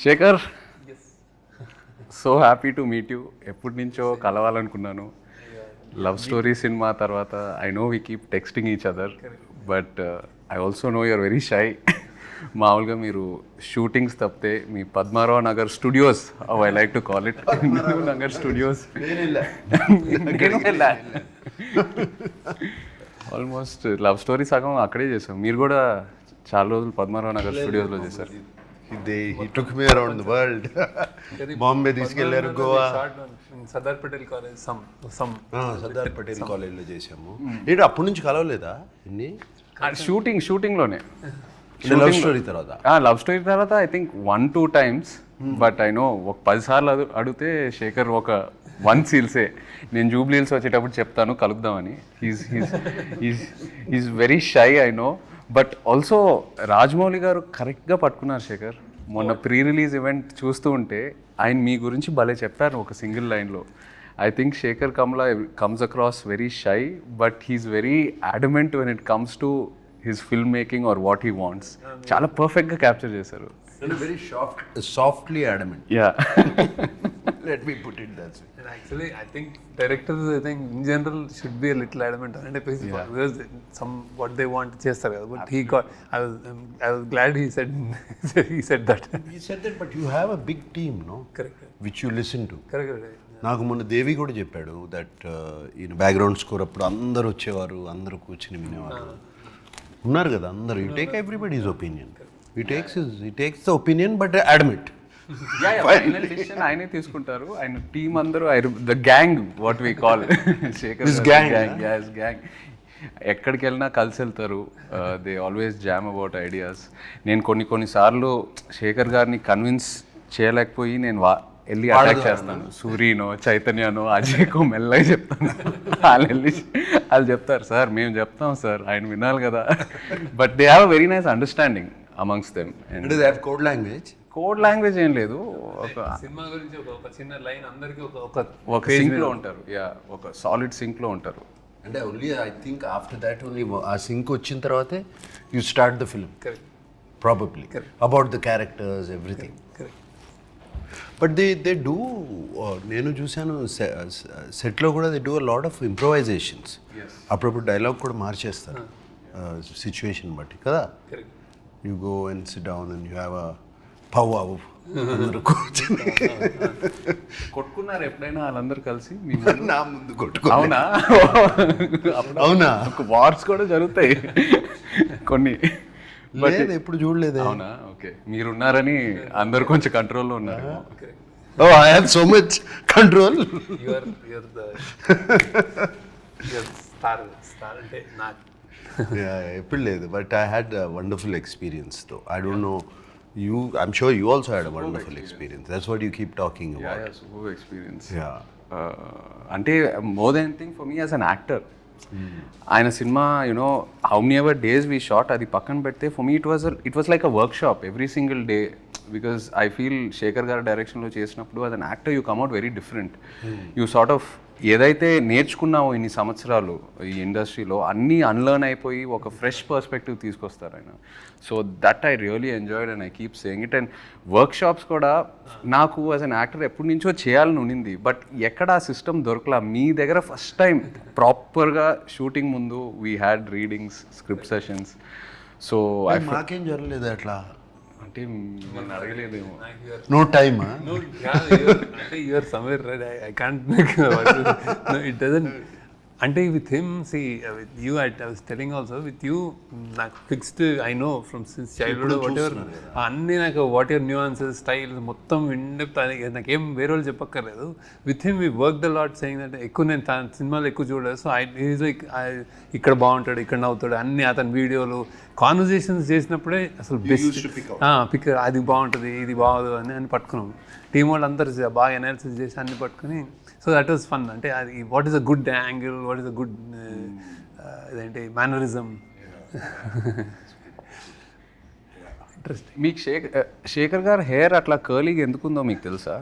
Shekhar, so happy to meet you. ఎప్పటి నుంచో కలవాలనుకున్నాను. లవ్ స్టోరీ సినిమా తర్వాత I know we keep texting each other, but I also know you're very shy. మామూలుగా మీరు shootings తప్పితే మీ Padmarao Nagar studios, I like to call it Nagar studios, almost Love Story సగం అక్కడే చేసాం. మీరు కూడా చాలా రోజులు పద్మారావు నగర్ స్టూడియోస్లో చేశారు. He took me around the world. Bombay తీసుకెళ్లారు, గోవా, సర్దార్ పటేల్ కాలేజ్ సర్దార్ పటేల్ కాలేజ్లో చేసాము. ఏంటి అప్పటి నుంచి కలవలేదా? ఇన్ని షూటింగ్లోనే లవ్ స్టోరీ తర్వాత లవ్ స్టోరీ తర్వాత I think 1-2 times, but I know ఒక 10 సార్లు అడిగితే శేఖర్ ఒక 1 సీల్సే. నేను జూబ్లీ హిల్స్ వచ్చేటప్పుడు చెప్తాను కలుద్దామని. Is very shy, I know. But also Rajamouli garu కరెక్ట్గా పట్టుకున్నారు శేఖర్. మొన్న ప్రీ రిలీజ్ ఈవెంట్ చూస్తూ ఉంటే ఆయన మీ గురించి భలే చెప్పారు ఒక సింగిల్ లైన్లో. I think Sekhar Kammula comes across very shy, but he's very adamant when it comes to his film making or what he wants. చాలా పర్ఫెక్ట్గా క్యాప్చర్ చేశారు. very softly adamant. Yeah. Let me put it that way. And actually, I think directors, I think in general, should be a little adamant on it because some what they want to chase. But he got. I was glad he said he said that. He said that, but you have a big team, no? Correct. Which you listen to. Correct. నాకు మొన్న దేవి కూడా చెప్పాడు that ఈయన background score అప్పుడు అందరు వచ్చేవారు, అందరూ కూర్చుని వినేవారు ఉన్నారు కదా అందరు. You take everybody's opinion. He takes the opinion, but admit. Final decision ఆయనే తీసుకుంటారు. ఆయన టీం అందరూ, the gang what we call Sekhar gang. ఎక్కడికి వెళ్ళినా కలిసి వెళ్తారు. They always jam about ideas. నేను కొన్నిసార్లు శేఖర్ గారిని కన్విన్స్ చేయలేకపోయి నేను వెళ్ళి అటాక్ చేస్తాను. సూర్యనో చైతన్యనో అజయ్కో మెల్లగా చెప్తాను. వాళ్ళు చెప్తారు సార్ మేము చెప్తాం సార్, ఆయన వినాలి కదా. But they have very nice understanding amongst them. And do they have code language? Code language ఏం లేదు. ఒక సినిమా గురించి ఒక చిన్న లైన్ అందరికి ఒక సింక్లో ఉంటారు. ఒక సాలిడ్ సింక్లో ఉంటారు. అంటే only I think after that only ఆ సింక్ వచ్చిన తర్వాతే you start the film probably about the characters everything. But they do, నేను చూశాను సెట్లో కూడా they do a lot of improvisations. అప్పుడప్పుడు డైలాగ్ కూడా మార్చేస్తారు సిచ్యువేషన్ బట్టి కదా. You go and sit down and you have a powwow. కొట్టుకున్నారు ఎప్పుడైనా వాళ్ళందరూ కలిసి? నా ముందు కొట్టుకో. అవునా? అవునా? వార్స్ కూడా జరుగుతాయి కొన్ని. బట్ ఎప్పుడు చూడలేదు. అవునా? ఓకే, మీరున్నారని అందరు కొంచెం కంట్రోల్లో ఉన్నారు. Oh, I have so much control. You're the star అంటే నాకు ఎప్పుడు లేదు. But I had wonderful experience తో. I don't know you, I'm sure you also had wonderful experience. That's what you keep talking about. Super experience. అంటే more than anything for me as an actor, ఆయన cinema you know how many ever days we shot అది పక్కన పెడితే for me it was like a workshop every single day. Because I feel Shekhar గారి డైరెక్షన్లో చేసినప్పుడు as an actor you come at very different. You sort of ఏదైతే నేర్చుకున్నామో ఇన్ని సంవత్సరాలు ఈ ఇండస్ట్రీలో అన్నీ అన్లర్న్ అయిపోయి ఒక ఫ్రెష్ పర్స్పెక్టివ్ తీసుకొస్తారు ఆయన. So that I really enjoyed and I keep saying it. And work shops కూడా నాకు యాజ్ అన్ యాక్టర్ ఎప్పటి నుంచో చేయాలని ఉండింది, బట్ ఎక్కడ ఆ సిస్టమ్ దొరకలా. మీ దగ్గర ఫస్ట్ టైం ప్రాపర్గా షూటింగ్ ముందు we had readings, script sessions. So మాకేం జరగలేదు అట్లా. అంటే మిమ్మల్ని అడగలేదేమో. No time. అంటే you're somewhere right. I can't make it doesn't. అంటే with him see with you I was telling also with you నాకు fixed I know from since childhood whatever అన్నీ నాకు వాట్ ఎవర్ న్యూఆన్సెస్ స్టైల్స్ మొత్తం in depth నాకేం వేరే వాళ్ళు చెప్పక్కర్లేదు. With him we work the lot saying that ఎక్కువ నేను సినిమాలు ఎక్కువ చూడలేదు. సో ఈజ్ లైక్ ఇక్కడ బాగుంటాడు, ఇక్కడ నవ్వుతాడు, అన్ని అతని వీడియోలు కాన్వర్జేషన్స్ చేసినప్పుడే అసలు బెస్ట్ పిక్ అది బాగుంటుంది ఇది బాగోదు అని పట్టుకున్నాం. టీం వాళ్ళు అందరు బాగా అనాలిసిస్ చేసి అన్ని పట్టుకుని. So that was fun. అంటే అది what is a good angle, what is a good ఇదేంటి మేనరిజం. ఇంట్రెస్టింగ్. మీకు శేఖర్ గారు హెయిర్ అట్లా కర్లీగా ఎందుకుందో మీకు తెలుసా?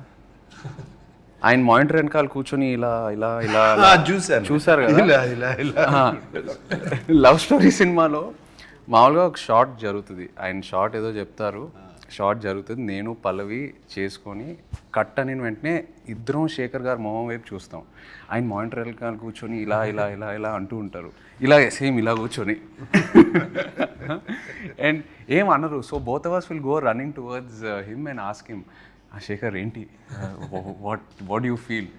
ఆయన మానిటర్ వెనకాల కూర్చొని ఇలా ఇలా ఇలా చూసారు కదా. లవ్ స్టోరీ సినిమాలో మామూలుగా ఒక షార్ట్ జరుగుతుంది. ఆయన షార్ట్ ఏదో చెప్తారు, షార్ట్ జరుగుతుంది, నేను పల్లవి చేసుకొని కట్ అని వెంటనే ఇద్దరం శేఖర్ గారు మొహం వైపు చూస్తాం. ఆయన మానిటర్ గారు కూర్చొని ఇలా ఇలా ఇలా ఇలా అంటూ ఉంటారు, ఇలా సేమ్ ఇలా కూర్చొని అండ్ ఏం అనరు. So both of us will go running towards him and ask him, Sekhar ఏంటి, వాట్ యూ ఫీల్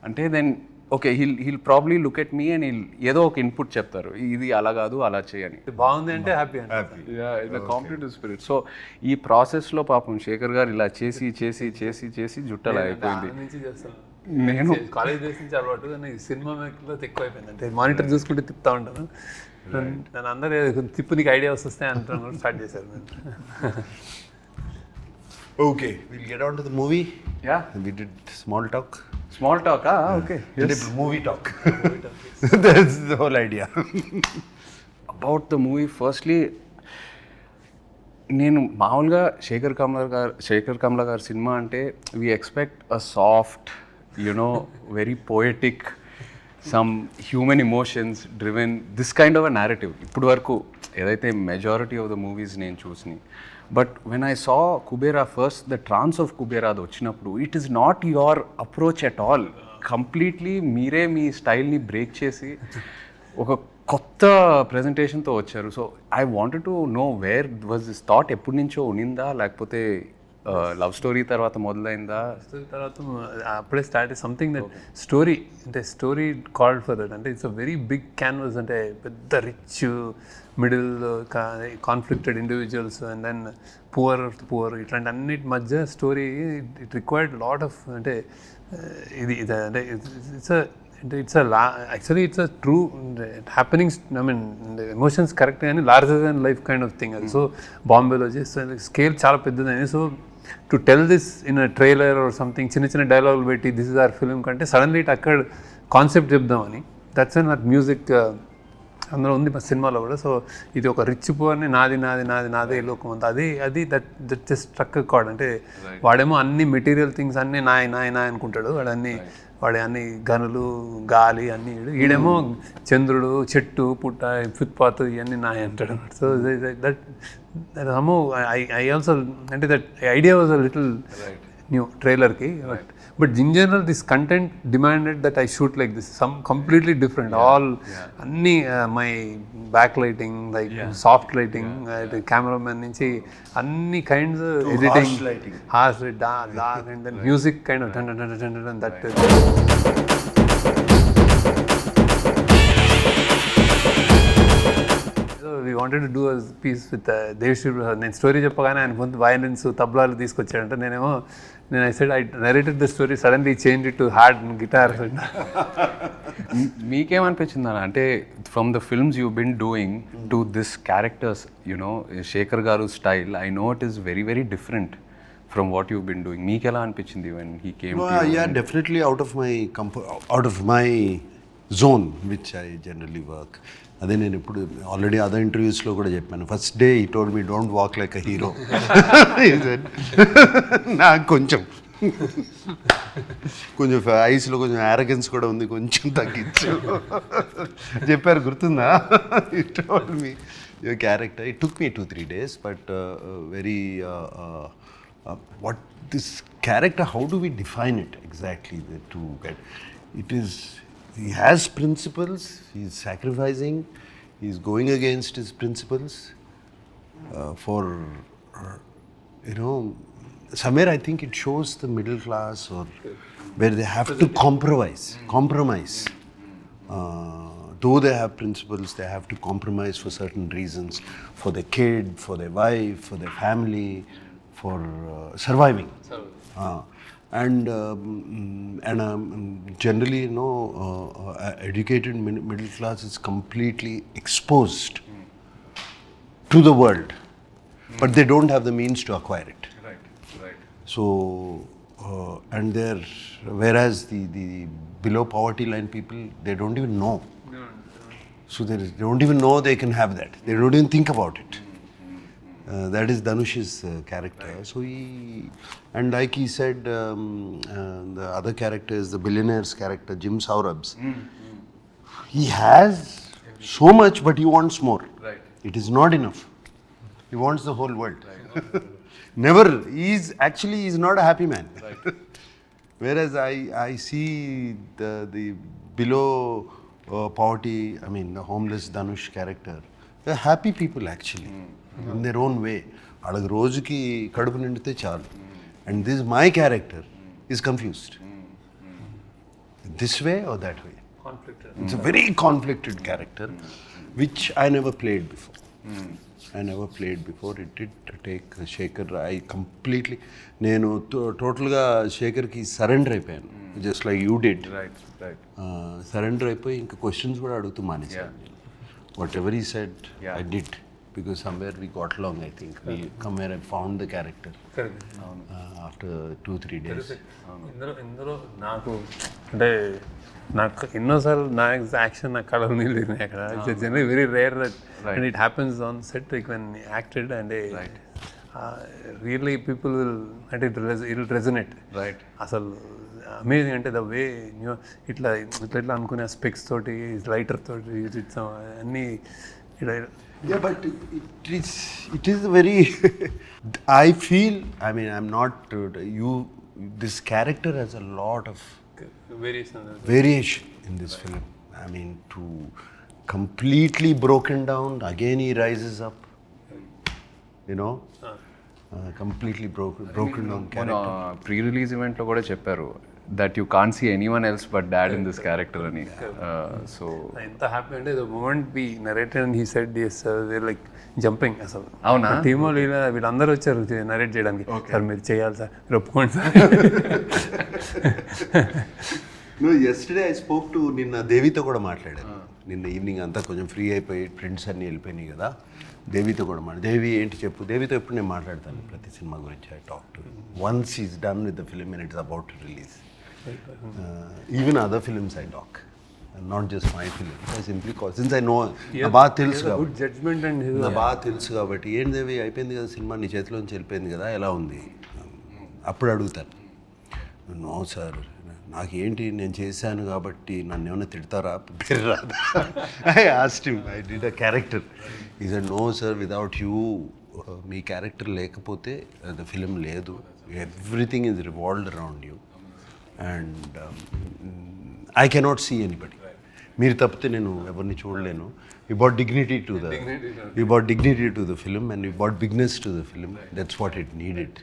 అంటే, then okay he'll probably look at me and ఏదో ఒక ఇన్పుట్ చెప్తారు, ఇది అలా కాదు అలా చేయని. బాగుంది అంటే హ్యాపీ ఇట్లా కాంపిటేటివ్ స్పిరిట్. సో ఈ ప్రాసెస్లో పాపం శేఖర్ గారు ఇలా చేసి చేసి చేసి చేసి జుట్టలా అయిపోయింది. నేను కాలేజ్ డేస్ నుంచి అలవాటు, కానీ సినిమా మేకర్లో ఎక్కువ అయిపోయింది. అంటే మానిటర్ చూసుకుంటే తిప్పుతా ఉంటాను, నన్ను అందరూ తిప్పు నీకు ఐడియాస్ వస్తాయి అంటాను, స్టార్ట్ చేశారు. Okay, we'll get on to the movie. Yeah. We did small talk. Small talk, okay. Yes. Movie talk. That's the whole idea. About the movie, firstly, నేను మామూలుగా శేఖర్ కమ్ల గారి సినిమా అంటే we expect a soft, you know very poetic, some human emotions driven, this kind of a narrative. ఇప్పుడు వరకు ఏదైతే majority of the movies నేను చూసినాయి. But when I saw Kubera first, the trance of Kubera అది వచ్చినప్పుడు, it is not your approach at all. Completely మీరే మీ స్టైల్ని బ్రేక్ చేసి ఒక కొత్త ప్రజెంటేషన్తో వచ్చారు. So I wanted to know where was this thought, ఎప్పటి నుంచో ఉనిందా లేకపోతే లవ్ స్టోరీ తర్వాత మొదలైందా? తర్వాత అప్పుడే స్టార్ట్ సంథింగ్ దట్ స్టోరీ, అంటే స్టోరీ కాల్డ్ ఫర్ దట్. అంటే it's a very big canvas, అంటే పెద్ద rich middle conflicted individuals and then poor ఇట్లాంటి అన్నిటి మధ్య story. It required lot of, అంటే ఇది అంటే it's actually it's a true happenings, I mean emotions correct కానీ larger than life kind of thing అది. సో బాంబేలో చేస్తే స్కేల్ చాలా పెద్దదని. So to tell this in a trailer or something, చిన్న చిన్న డైలాగులు పెట్టి దిస్ ఇస్ అవర్ ఫిల్మ్ కంటే సడన్లీ ఇట్ అక్కడ కాన్సెప్ట్ చెప్దామని, దట్స్ అండ్ నాకు మ్యూజిక్ అందులో ఉంది మా సినిమాలో కూడా. సో ఇది ఒక రిచ్ పూర్ని నాది నాది నాది నాదే లోకం అంతా, అది దట్ జస్ట్ స్ట్రక్ కార్డ్. అంటే వాడేమో అన్ని మెటీరియల్ థింగ్స్ అన్నీ నాయన అనుకుంటాడు, వాడే అన్ని గనులు గాలి అన్నీ, ఈడేమో చంద్రుడు చెట్టు పుట్ట ఫుట్పాత్ ఇవన్నీ నాయ అంటాడు. సో దట్ హమో ఐ ఆల్సో, అంటే that idea was a little new ట్రైలర్కి. But in general this content demanded that I shoot like this, some completely different. All అన్నీ my back lighting, like soft lighting, cameraman నుంచి అన్ని kinds, editing, harsh dark and then music kind of that. We wanted to do a piece with Devshri. నేను story చెప్పగానే ఆయన ముందు violins తబ్లాలు తీసుకొచ్చాడంటే, నేను I said I narrated the story, suddenly changed it to hard guitar. మీకేమనిపించింది అన్న, అంటే from the films you been doing to this characters, you know Shekhar garu style, I know it is very very different from what you been doing. మీకు ఎలా అనిపించింది when he came to you? Yeah, definitely out of my zone which I generally work. అదే నేను ఇప్పుడు already other ఇంటర్వ్యూస్లో కూడా చెప్పాను. First day ఈ told me don't walk like a hero. నాకు కొంచెం ఐస్లో కొంచెం యారగెన్స్ కూడా ఉంది, కొంచెం తగ్గించు చెప్పారు, గుర్తుందా? He told me your character. It took me 2-3 days, but very what this character, how do we define it exactly to get it is. He has principles, he is sacrificing, he is going against his principles for, somewhere I think it shows the middle class, or where they have to compromise. Though they have principles, they have to compromise for certain reasons, for their kid, for their wife, for their family, for surviving. And generally, educated middle class is completely exposed to the world, but they don't have the means to acquire it. Right. So, and whereas the below poverty line people, they don't even know. So they don't even know they can have that. They don't even think about it. That is Dhanush's character. Right. So and like he said, the other character is the billionaire's character, Jim Saurabh's. He has so much, but he wants more. Right. It is not enough. He wants the whole world. Right. Never. He's not a happy man. Right. Whereas I see the below poverty, I mean the homeless Dhanush character, they're happy people actually, in their own way. వాళ్ళకి రోజుకి కడుపు నిండితే చాలు. And this my character is confused. This way or that way. Conflicted. It's a very conflicted character, which I never played before. It did take Sekhar. I completely, నేను టోటల్గా శేఖర్కి surrender అయిపోయాను, just like you did. Surrender అయిపోయి ఇంకా questions కూడా అడుగుతూ మానేసాను. What ever he said I did, because somewhere we got along, I think. Somewhere I found the character. After 2-3 days. ఇందులో నాకు అంటే నాకు ఎన్నోసార్లు నా యాక్షన్ నా కళ నీళ్ళు అక్కడ. It's generally very rare that and it happens on set like when acted and really people will అంటే ఇట్ రెజనేట్. రైట్. అసలు అమేజింగ్ అంటే ద వే ఇట్లా ఇట్లా అనుకునే స్పెక్స్ తోటి లైటర్ తోటి అన్నీ. Yeah, but it is very. I feel. I mean, I'm not. This character has a lot of variation in this film. I mean, to completely broken down. Again, he rises up. You know, completely broken down character. Pre-release event lo kuda chepparu that you can't see anyone else but dad in this character ani. So enta happy ante the moment we narrated and he said yes, they like jumping asalu. avuna team lo వీళ్ళందరూ వచ్చారు narrate చేయడానికి. Sir మీరు చేయాలి sir, మీరు ఒప్పుకోండి sir. No, yesterday I spoke to నిన్న దేవితో కూడా మాట్లాడాను. నిన్న ఈవినింగ్ అంతా కొంచెం ఫ్రీ అయిపోయి ఫ్రెండ్స్ అన్నీ వెళ్ళిపోయినాయి కదా, దేవితో కూడా దేవి ఏంటి చెప్పు. దేవితో ఎప్పుడు నేను మాట్లాడతాను ప్రతి సినిమా గురించి. I talk to once is done with the film and it's about to release. Even other films I talk, not just my film. I simply call since I know నా బాగా తెలుసు కాబట్టి ఏంటి దేవి అయిపోయింది కదా సినిమా, నీ చేతిలోంచి వెళ్ళిపోయింది కదా, ఎలా ఉంది అప్పుడు అడుగుతాను. నో సార్, నాకేంటి నేను చేశాను కాబట్టి నన్ను ఏమైనా తిడతారా, పేరు రాదా. I asked him, I did a character. He said no sir, without you, మీ క్యారెక్టర్ లేకపోతే ద ఫిలిం లేదు. Everything is revolved around you and I cannot see anybody. మీరు తప్పితే నేను ఎవరిని చూడలేను. You bought dignity to the film and you bought bigness to the film. That's what it needed.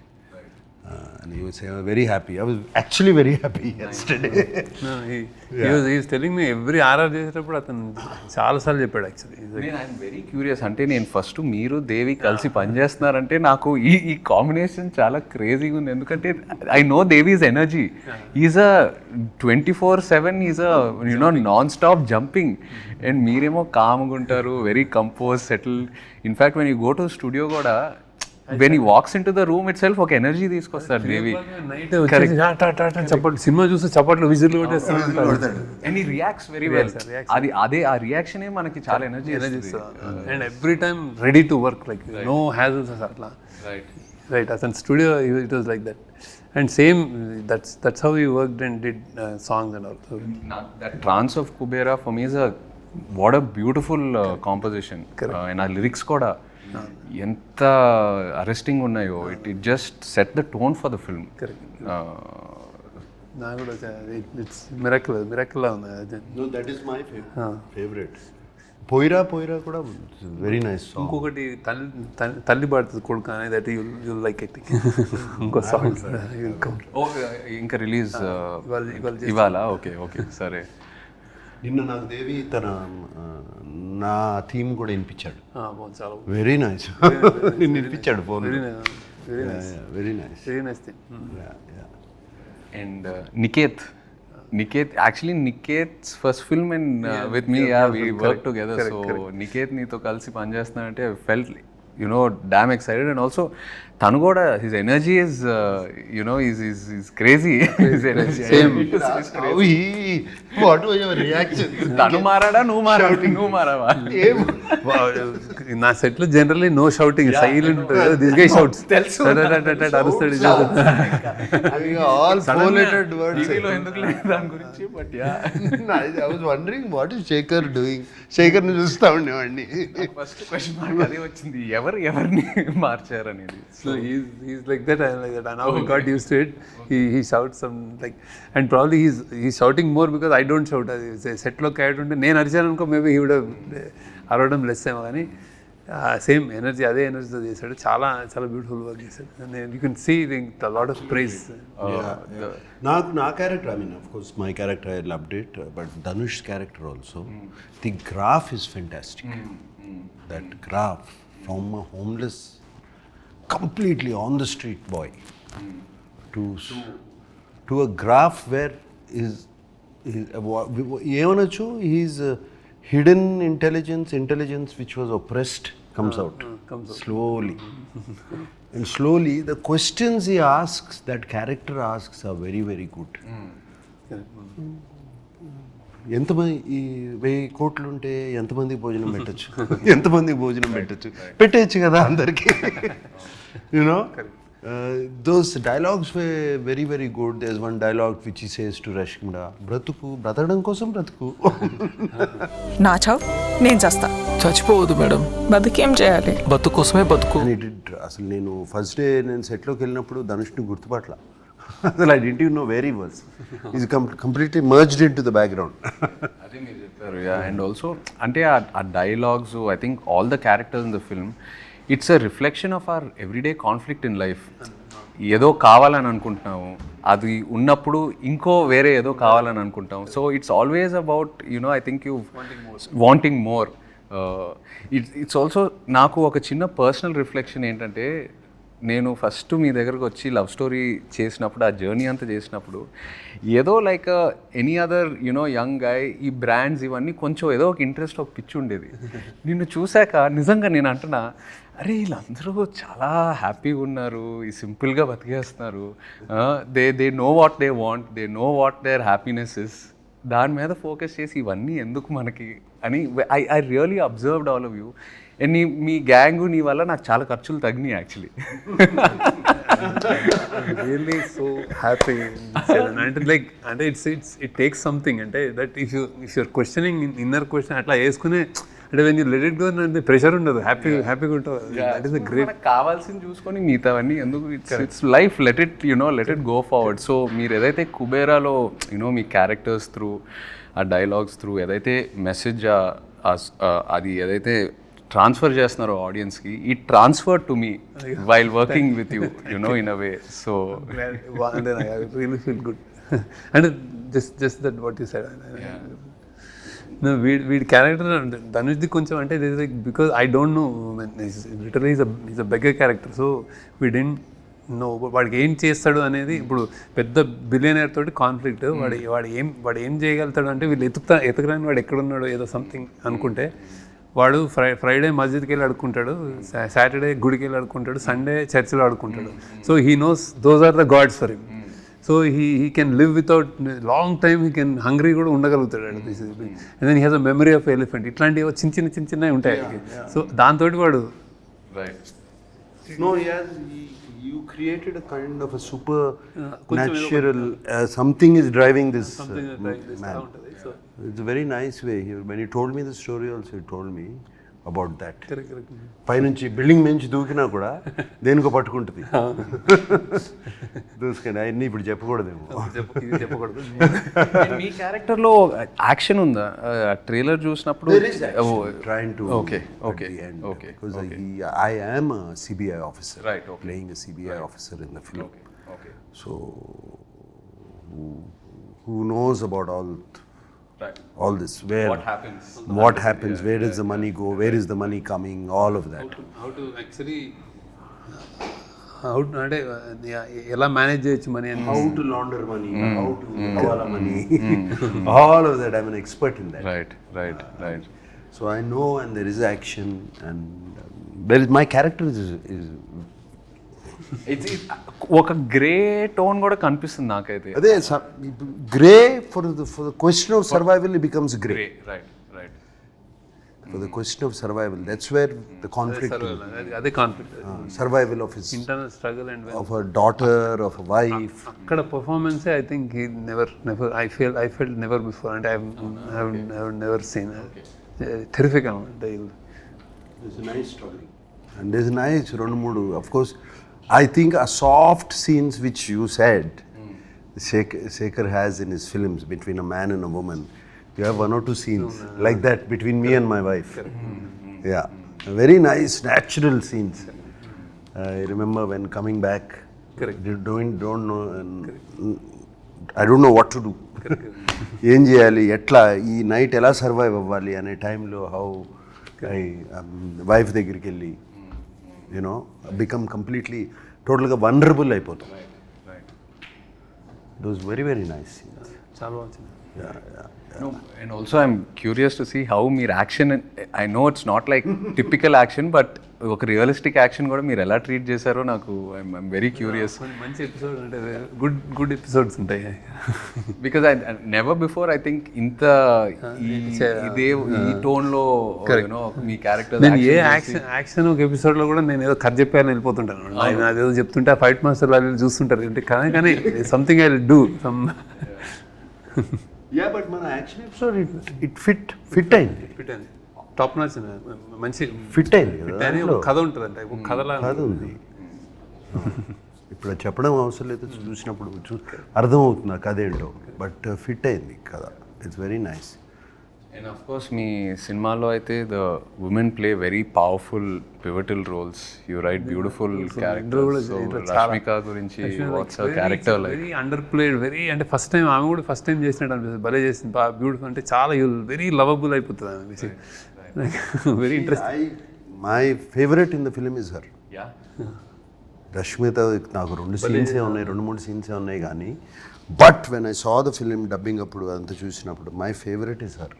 And he was very happy. I was actually very happy yesterday. No, he was telling me every RR చేసేటప్పుడు అతను చాలాసార్లు చెప్పాడు actually. I'm very curious. అంటే నేను first మీరు దేవి కలిసి పనిచేస్తున్నారంటే నాకు ఈ కాంబినేషన్ చాలా క్రేజీగా ఉంది. ఎందుకంటే I know Devi's energy. Is a 24/7 is a non stop jumping. And మీరేమో కామ్గా ఉంటారు, very compose, settle. In fact when you go to studio కూడా when he walks into the room itself ఒక ఎనర్జీ తీసుకొస్తాడు దేవి. చప్పట్లు సినిమా చూస్తే చప్పట్లు whistle కొట్టేస్తాడు and he reacts very well. అదే ఆ రియాక్షనే మనకి చాలా energy and every time ready to work like no hassles అట్లా. రైట్ అతని studio it was like that. And same, that's how he worked and did songs and all. So that trance of Kubera for me is what a beautiful composition. And our lyrics kuda ఎంత arresting ఉన్నాయో. It just set the tone for the film. నాకు కూడా it's miracle ఉంది. Know that is my favourite. పోయిరా కూడా very nice song. ఇంకొకటి తల్లి పాడుతుంది కొడుకు అనేది, దట్ యు లైక్ ఇట్. ఇంకో సాంగ్ ఇంకా రిలీజ్ ఇవాళ. ఓకే సరే. నిన్న నాకు దేవి తన నా థీమ్ కూడా వినిపించాడు. చాలా వెరీ నైస్. నిన్ను వినిపించాడు phone. Very nice. And actually Niket's first film and with me, we worked together. So Niket నీతో కలిసి పనిచేస్తున్నానంటే I felt damn excited. And also tanu kuda, his energy is is crazy. His energy same. What was your reaction? Tanu marada nu marava. నా set లో generally no shouting, silent ఉంటుంది. This guy shouts అరుస్తాడు. All four-lettered words. టీవీలో ఎందుకు లేదు దాని గురించి. But I was wondering what is Sekhar doing. Sekhar ని చూస్తా ఉండేవాడిని. ఫస్ట్ క్వశ్చన్ మార్క్ అదే వచ్చింది. ఎవరిని మార్చారు అనేది. So he's like that, I'm like that. And now we got used to it. He shouts some like, and probably he's shouting more because I don't shout. Set లో character ఉంటే నేను అరిచాను అనుకో, మేబీ he would have అరవడం less ఏమో, కానీ same energy, అదే ఎనర్జీతో చేశాడు. చాలా చాలా బ్యూటిఫుల్ వర్క్ చేశాడు. You can see the lot of prize. నా character, I mean of course my character I loved it, but Dhanush character also, the graph is fantastic. That graph from a homeless, completely on the street boy to a graph where ఏమనొచ్చు, his hidden intelligence which was oppressed comes out slowly. And slowly the questions he asks, that character asks, are very very good. ఎంతమంది ఈ 1000 కోట్లు ఉంటే ఎంతమంది భోజనం పెట్టచ్చు, ఎంతమంది భోజనం పెట్టచ్చు కదా అందరికీ. You know those dialogues were very very good. There's one dialogue which he says to Rashmida, బ్రతకడం కోసం బ్రతుకు. నా చావు నేను చేస్తా. చచ్చిపోవద్దు మేడం, బతుకేం చేయాలి, బతుకు కోసమే బతుకు. అసలు నేను ఫస్ట్ డే నేను సెట్లోకి వెళ్ళినప్పుడు ధనుష్ని గుర్తుపట్ల. అసలు I didn't even know where he was. He's completely merged into the background. అదే మీరు చెప్పారు. అండ్ ఆల్సో అంటే ఆ dialogues, I think all the characters in the film, it's a reflection of our everyday conflict in life. ఏదో కావాలని అనుకుంటున్నాము, అది ఉన్నప్పుడు ఇంకో వేరే ఏదో కావాలని అనుకుంటాం. So it's always about I think you wanting more. It's also నాకు ఒక చిన్న పర్సనల్ రిఫ్లెక్షన్ ఏంటంటే, నేను ఫస్ట్ మీ దగ్గరకు వచ్చి లవ్ స్టోరీ చేసినప్పుడు, ఆ జర్నీ అంతా చేసినప్పుడు, ఏదో like any other young guy, ఈ బ్రాండ్స్ ఇవన్నీ కొంచెం ఏదో ఒక ఇంట్రెస్ట్, ఒక పిచ్చి ఉండేది. నిన్ను చూశాక నిజంగా నేను అంటున్నా, అరే వీళ్ళందరూ చాలా హ్యాపీగా ఉన్నారు, ఈ సింపుల్గా బతికేస్తున్నారు, they know what they want, they know what their happiness is. దాని మీద ఫోకస్ చేసి ఇవన్నీ ఎందుకు మనకి అని I really observed all of you. And మీ గ్యాంగ్ నీ వల్ల నాకు చాలా ఖర్చులు తగ్గినాయి యాక్చువల్లీ. Really so happy. అంటే లైక్ అంటే ఇట్ టేక్స్ సంథింగ్, అంటే that if you're questioning inner question అట్లా వేసుకునే, అంటే when you let it go అంటే ప్రెషర్ ఉండదు, హ్యాపీగా ఉంటుంది. That is the great. కావాల్సింది చూసుకొని మిగతావన్నీ ఎందుకు, it's life, let it go forward. So మీరు ఏదైతే కుబేరాలో మీ క్యారెక్టర్స్ త్రూ, ఆ డైలాగ్స్ త్రూ ఏదైతే మెసేజ్ అది ఏదైతే ట్రాన్స్ఫర్ చేస్తున్నారో ఆడియన్స్కి, ఈ transfer to me while working with you in a way. So really feel good. అంటే just that what you said. వీడి క్యారెక్టర్ ధనుష్ది కొంచెం అంటే because I don't know, literally is a beggar character. So we didn't know వాడికి ఏం చేస్తాడు అనేది. ఇప్పుడు పెద్ద బిలియనర్ తోటి కాన్ఫ్లిక్ట్, వాడు ఏం చేయగలుగుతాడు అంటే, వీళ్ళు ఎతకడానికి వాడు ఎక్కడున్నాడో ఏదో సంథింగ్ అనుకుంటే, వాడు ఫ్రైడే మస్జిద్కి వెళ్ళి అడుక్కుంటాడు, సాటర్డే గుడికి వెళ్ళి అడుక్కుంటాడు, సండే చర్చిలో అడుక్కుంటాడు. So he knows those are the gods for him. So he can live without long time, he can hungry కూడా ఉండగలుగుతాడు. And then he has a memory of elephant. ఇట్లాంటివి చిన్నవి ఉంటాయి. సో దాంతో వాడు you created a kind of a supernatural something is driving this man. It's a very nice way. When you told me the story also, you told me about that. Correct. పైనుంచి building నుంచి దూకినా కూడా దేనికో పట్టుకుంటుంది. దూసుకొని అవన్నీ ఇప్పుడు చెప్పకూడదేమో. మీ క్యారెక్టర్లో action ఉందా? ట్రైలర్ చూసినప్పుడు trying to okay because I am a CBI officer, right, playing a CBI officer in the film. So who knows about all this, where what happens, where does the money go, where is the money coming, all of that. How to actually అంటే ఎలా manage చేయొచ్చు money, how to launder money, how to hawala money, all of that. I'm an expert in that. Right. So I know, and there is action, and my character is ఒక grey tone కూడా కనిపిస్తుంది నాకైతే. అదే grey for the question of survival it becomes grey. Right For the question of survival, that's where the conflict. అదే conflict, survival of his internal struggle and of a daughter, of a wife. అక్కడ performance I think he never I felt never before, and I have never seen. Terrific. It's a nice story. And there's nice రెండు మూడు, of course, I think a soft scenes which you said Sekhar has in his films between a man and a woman. You have 1 or 2 scenes like that between me and my wife. Yeah, very nice natural scenes. I remember when coming back, don't know, I don't know what to do. ఏం చేయాలి, ఎట్లా ఈ night ఎలా survive అవ్వాలి అనే టైంలో how I wife దగ్గరికి వెళ్ళి యూనో బికమ్ కంప్లీట్లీ టోటల్గా వనరబుల్ అయిపోతాం. It was very very nice. చాలా బాగుంది. No, and also I'm curious to see how మీరు action, I know it's not like typical action, but ఒక రియలిస్టిక్ యాక్షన్ కూడా మీరు ఎలా ట్రీట్ చేశారో నాకు ఐఎమ్ వెరీ క్యూరియస్. మంచి ఎపిసోడ్ అంటే గుడ్ ఎపిసోడ్స్ ఉంటాయి. Because I never before I think ఇంత ఇదే ఈ టోన్లో మీ క్యారెక్టర్. నేను ఏ యాక్షన్ ఒక ఎపిసోడ్లో కూడా నేను ఏదో కథ చెప్పాను వెళ్ళిపోతుంటాను. ఆయన అదేదో చెప్తుంటే ఫైట్ మాస్టర్ వాళ్ళు చూస్తుంటారు అంటే కానీ something I will do some. Yeah but మన యాక్షన్ ఎపిసోడ్ ఇట్ ఫిట్ అయింది. టాప్ నాచ్ మంచి ఫిట్ అయింది కదా. కథ ఉంటుంది అంటే కథలా కథ ఉంది. ఇప్పుడు చెప్పడం అవసరం లేదు, చూసినప్పుడు అర్థమవుతుంది కథ ఏంటో. బట్ ఫిట్ అయింది కథ. It's very nice. And of course మీ సినిమాలో అయితే the women play very powerful pivotal roles. You write beautiful characters. So Rashmika గురించి what's her character like? Very underplayed, very అంటే ఫస్ట్ టైం ఆమె కూడా ఫస్ట్ టైం చేసినట్టు అనిపిస్తుంది. భలే చేసింది, బాగా బ్యూటిఫుల్. అంటే చాలా వెరీ లవబుల్ అయిపోతుంది ఆమె. Very interesting. My favourite in the film is her. Rashmita నాకు 2 సీన్సే ఉన్నాయి, 2-3 సీన్సే ఉన్నాయి కానీ but when I saw the film dubbing అప్పుడు అంతా చూసినప్పుడు మై ఫేవరెట్ ఇస్ హర్.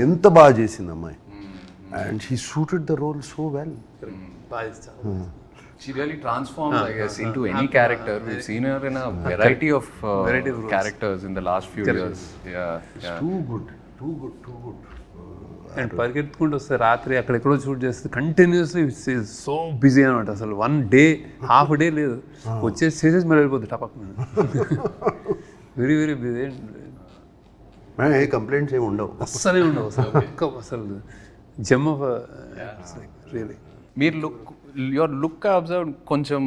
ఎంత బాగా చేసింది అమ్మాయి. And she suited the role so well. She really transforms, I guess, into any character. We've seen her in a variety of characters in the last few years. Yeah. Too good. And పరిగెత్తుకుంటూ వస్తే రాత్రి అక్కడెక్కడో shoot చేస్తే continuously so busy అనమాట. అసలు 1 day half day లేదు, వచ్చేసి చేసేసి మరి వెళ్ళిపోతుంది టపక్. Very very busy. ఏ కంప్లైంట్స్ ఏమి ఉండవు, అస్సలే ఉండవు అసలు జమ్ ఆఫ్ రియలీ. మీరు యువర్ లుక్ అబ్జర్వ్ కొంచెం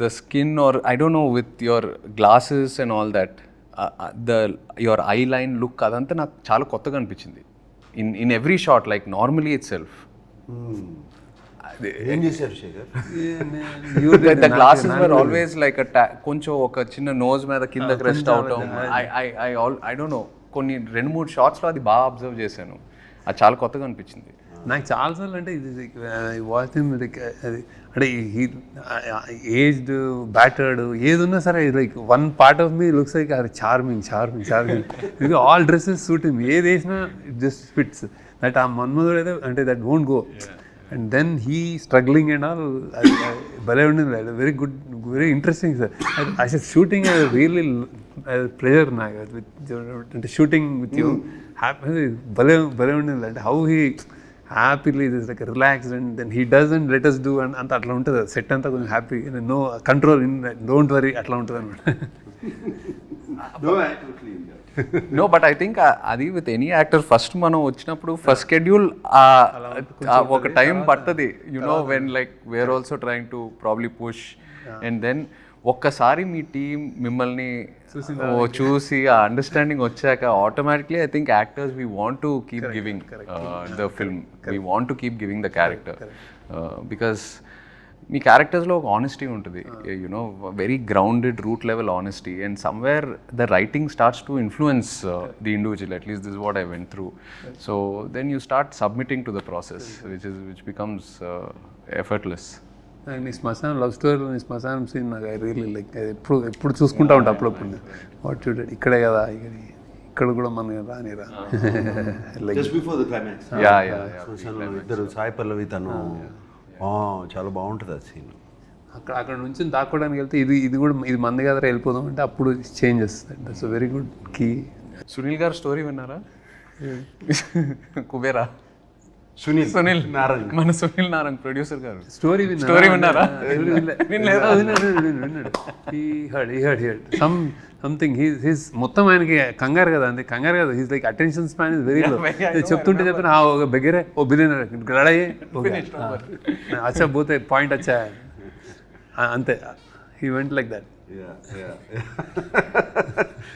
the skin or I don't know with your glasses and all that your eye line look అదంతా నాకు చాలా కొత్తగా అనిపించింది. In every shot, like normally itself. ఏం చేశారు Shekhar? The glasses were always like కొంచెం ఒక చిన్న నోజ్ మీద కిందకి రెస్ట్ అవటం. I don't know, కొన్ని 2-3 షాట్స్లో అది బాగా అబ్జర్వ్ చేశాను. అది చాలా కొత్తగా అనిపించింది నాకు చాలాసార్లు. అంటే ఇది వాచ్ అది అంటే ఏజ్డ్ బ్యాటర్డ్ ఏది ఉన్నా సరే like 1 part of me looks like అది charming. All dresses suit him, ఏది వేసినా ఇట్ జస్ట్ ఫిట్స్. దట్ ఆ మన్మధుడు అయితే అంటే that won't go. And then he struggling and all భలే ఉండింది. Very good, very interesting sir. అసలు షూటింగ్ రియల్లీ ప్లెజర్ నాకు అంటే షూటింగ్ విత్ యూ. హ్యాపీ భలే ఉండింది. అంటే how he happily is like relaxed and then he doesn't let us do అంత అట్లా ఉంటుంది. సెట్ అంతా కొంచెం happy, no control, don't worry అట్లా ఉంటుంది అనమాట. నో బట్ ఐ థింక్ అది విత్ ఎనీ యాక్టర్ ఫస్ట్ మనం వచ్చినప్పుడు ఫస్ట్ షెడ్యూల్ ఒక టైం పడుతుంది. You know when like we're also trying to probably push and then ఒక్కసారి మీ టీం మిమ్మల్ని చూసి ఆ అండర్స్టాండింగ్ వచ్చాక automatically I think actors we want to keep giving the film, we want to keep giving the character. Because మీ క్యారెక్టర్స్లో ఒక honesty ఉంటుంది, you know very grounded root level honesty. And somewhere the writing starts to influence the individual. At least this what I went through. So then you start submitting to the process which becomes effortless. నీ శ్మశానం love స్టోరీలో నీ శ్మశానం scene నాకు I really like ఎప్పుడు చూసుకుంటా ఉంటా అప్పుడప్పుడు. వాట్ చూడండి ఇక్కడే కదా, ఇక్కడ కూడా మన రానిరా. జస్ట్ బిఫోర్ ద క్లైమాక్స్ ఇద్దరు సాయి పల్లవి తను చాలా బాగుంటుంది ఆ సీన్. అక్కడ నుంచి దాక్కోవడానికి వెళ్తే ఇది కూడా ఇది మంది కదా వెళ్ళిపోదాం అంటే అప్పుడు చేంజ్ చేస్తుంది. That's very good key. Sunil గారు స్టోరీ విన్నారా? కుబేరా సునీల్ నారంగ్, మన సునీల్ నారంగ్ ప్రొడ్యూసర్ గారు. స్టోరీ విన్నారా? విన్నాడు. సంథింగ్ హీస్ మొత్తం ఆయనకి కంగారు కదా, అంతే కంగారు కదా. He's like attention span is very low. చెప్తుంటే ఒక బెగరే ఓ బిలియనర్ రెడీ అచ్చా పోతే పాయింట్ వచ్చా అంతే. He went like that.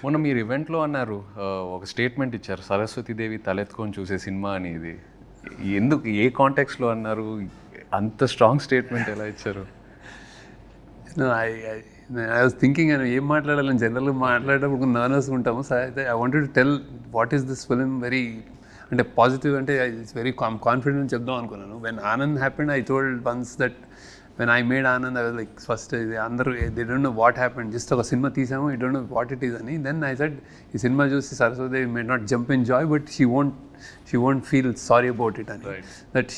మొన్న మీరు ఈవెంట్లో అన్నారు, ఒక స్టేట్మెంట్ ఇచ్చారు, సరస్వతీదేవి తలెత్తుకొని చూసే సినిమా అని. ఇది ఎందుకు, ఏ కాంటెక్స్లో అన్నారు? అంత స్ట్రాంగ్ స్టేట్మెంట్ ఎలా ఇచ్చారు? ఐ వాజ్ థింకింగ్ అని ఏం మాట్లాడాలని జనరల్గా మాట్లాడేటప్పుడు నర్వస్ ఉంటాము. సో అయితే I wanted to tell what is this film very అంటే పాజిటివ్, అంటే ఇట్స్ వెరీ కాన్ఫిడెంట్ చెప్దాం అనుకున్నాను. When Anand happened I told once that when I made Anand, I was like, first, they don't know what happened. Just a cinema తీసాము, you don't know what it is ani. Then I said, ఈ cinema చూసి Saraswati may not jump in joy, but she won't feel sorry about it ani. Right. That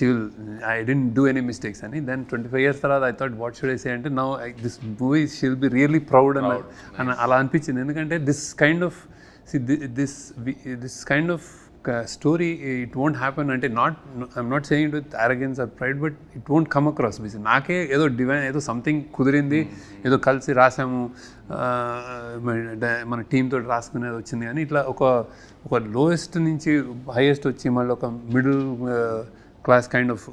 I didn't do any mistakes ani. Then 25 years తర్వాత I thought, what should I say అంటే, now this movie she'll be really proud and అలా అనిపించింది. ఎందుకంటే this kind of story, it won't happen అంటే I'm not saying it with arrogance or pride, but it won't come across. నాకే ఏదో divine, ఏదో something కుదిరింది, ఏదో కలిసి రాసాము, మన టీమ్ తోటి రాసుకునేది వచ్చింది. కానీ ఇట్లా ఒక లోయెస్ట్ నుంచి హైయెస్ట్ వచ్చి మళ్ళీ ఒక మిడిల్ క్లాస్ కైండ్ ఆఫ్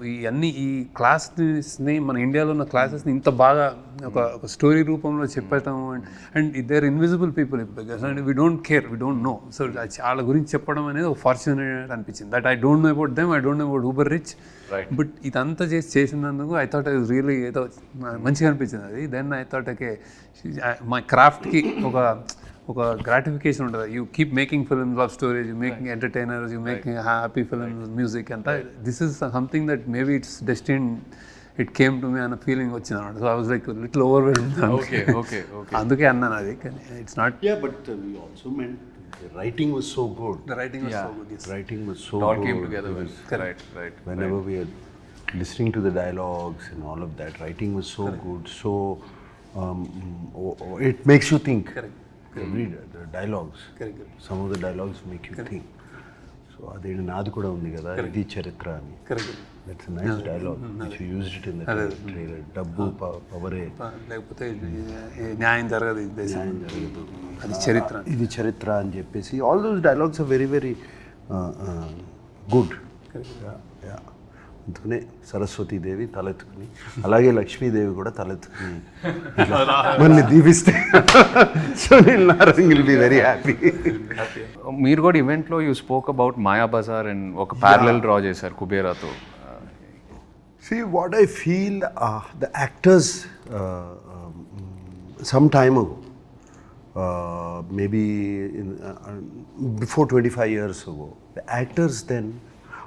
ఈ క్లాస్ని, మన ఇండియాలో ఉన్న క్లాసెస్ని ఇంత బాగా ఒక స్టోరీ రూపంలో చెప్పేస్తాము. And they are invisible people because and we don't care, we don't know. So వాళ్ళ గురించి చెప్పడం అనేది ఒక ఫార్చునేట్ అనిపించింది. That I don't know about them, I don't know about uber rich, but ఇదంతా చేసినందుకు I thought I was really ఏదో మంచిగా అనిపించింది అది. దెన్ ఐ థాట్ ఓకే, మా క్రాఫ్ట్కి ఒక గ్రాటిఫికేషన్ ఉంటుంది. You keep making films, love stories, you making entertainers, you making happy films, music అంతా. This is something that maybe it's destiny, it came to me అన్న feeling వచ్చింది అనమాట. So I was like little overwhelmed. అందుకే అన్నాను అది. కానీ it's not. Yeah, but we also meant the writing was so good. The writing was so good. Yes. Writing was so It all good. came together well. Right. Whenever we are listening to the dialogues and all of that, writing was so good. So it makes you think. Correct. The dialogues. Correct. Some of the dialogues make you think. So అదే నాది కూడా ఉంది కదా, ఇది చరిత్ర అని. That's a nice dialogue which you used it in the trailer. డబ్బు పవరే, లేకపోతే న్యాయం జరగదు, అది చరిత్ర, ఇది చరిత్ర అని చెప్పేసి all those dialogues are very very good. Yeah. అందుకనే సరస్వతీదేవి తలెత్తుకుని, అలాగే లక్ష్మీదేవి కూడా తలెత్తుకుని మళ్ళీ దీవిస్తే Sunil Narang will be very happy. మీరు కూడా ఈవెంట్లో you spoke about Maya Bazar and ఒక ప్యారలల్ డ్రా చేశారు కుబేరాతో. See, what I feel, the actors some time ago, maybe before 25 years ago, the actors then,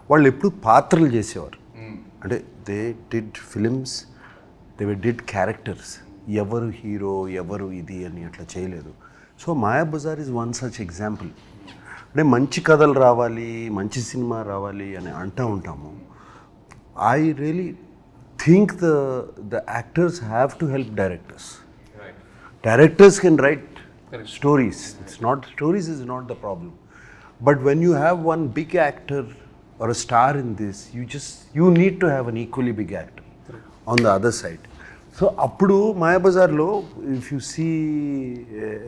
వాళ్ళు ఎప్పుడు పాత్రలు చేసేవారు. అంటే they did films, they did characters. ఎవరు హీరో, ఎవరు ఇది అని అట్లా చేయలేదు. So Maya Bazar is one such example. అంటే మంచి కథలు రావాలి, మంచి సినిమా రావాలి అని అంటూ ఉంటాము. I really think the actors have to help directors. Right. Directors can write stories. Stories is not the problem. But when you have one big actor or a star in this, you need to have an equally big actor on the other side. So appudu Maya Bazar lo, if you see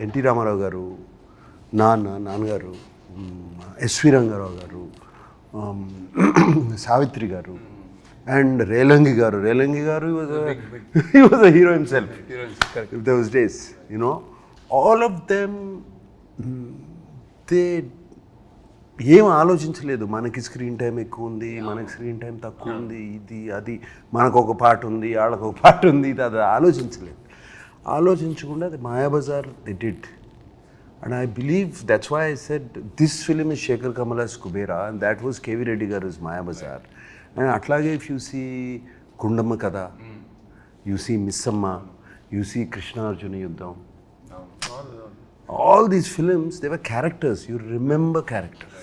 N.T. Ramarao garu, Nannagaru, S.V. Rangarao garu, Savitri garu, and Relangi garu, he was a hero himself. If those days, you know, all of them, they ఏం ఆలోచించలేదు. మనకి screen time ఎక్కువ ఉంది, మనకి screen time తక్కువ ఉంది, ఇది అది, మనకు ఒక పాట ఉంది, వాళ్ళకు ఒక పాట ఉంది, ఇది అది ఆలోచించలేదు. ఆలోచించకుండా అది Maya Bazar they did. And I believe that's why I said this film is Sekhar Kammula's Kubera and that was KV Reddy garu is Maya Bazar. And అట్లాగే if you see Gundamma Katha, you see Missamma, you see Krishnarjuna Yuddham, all these films, they were characters. You remember characters.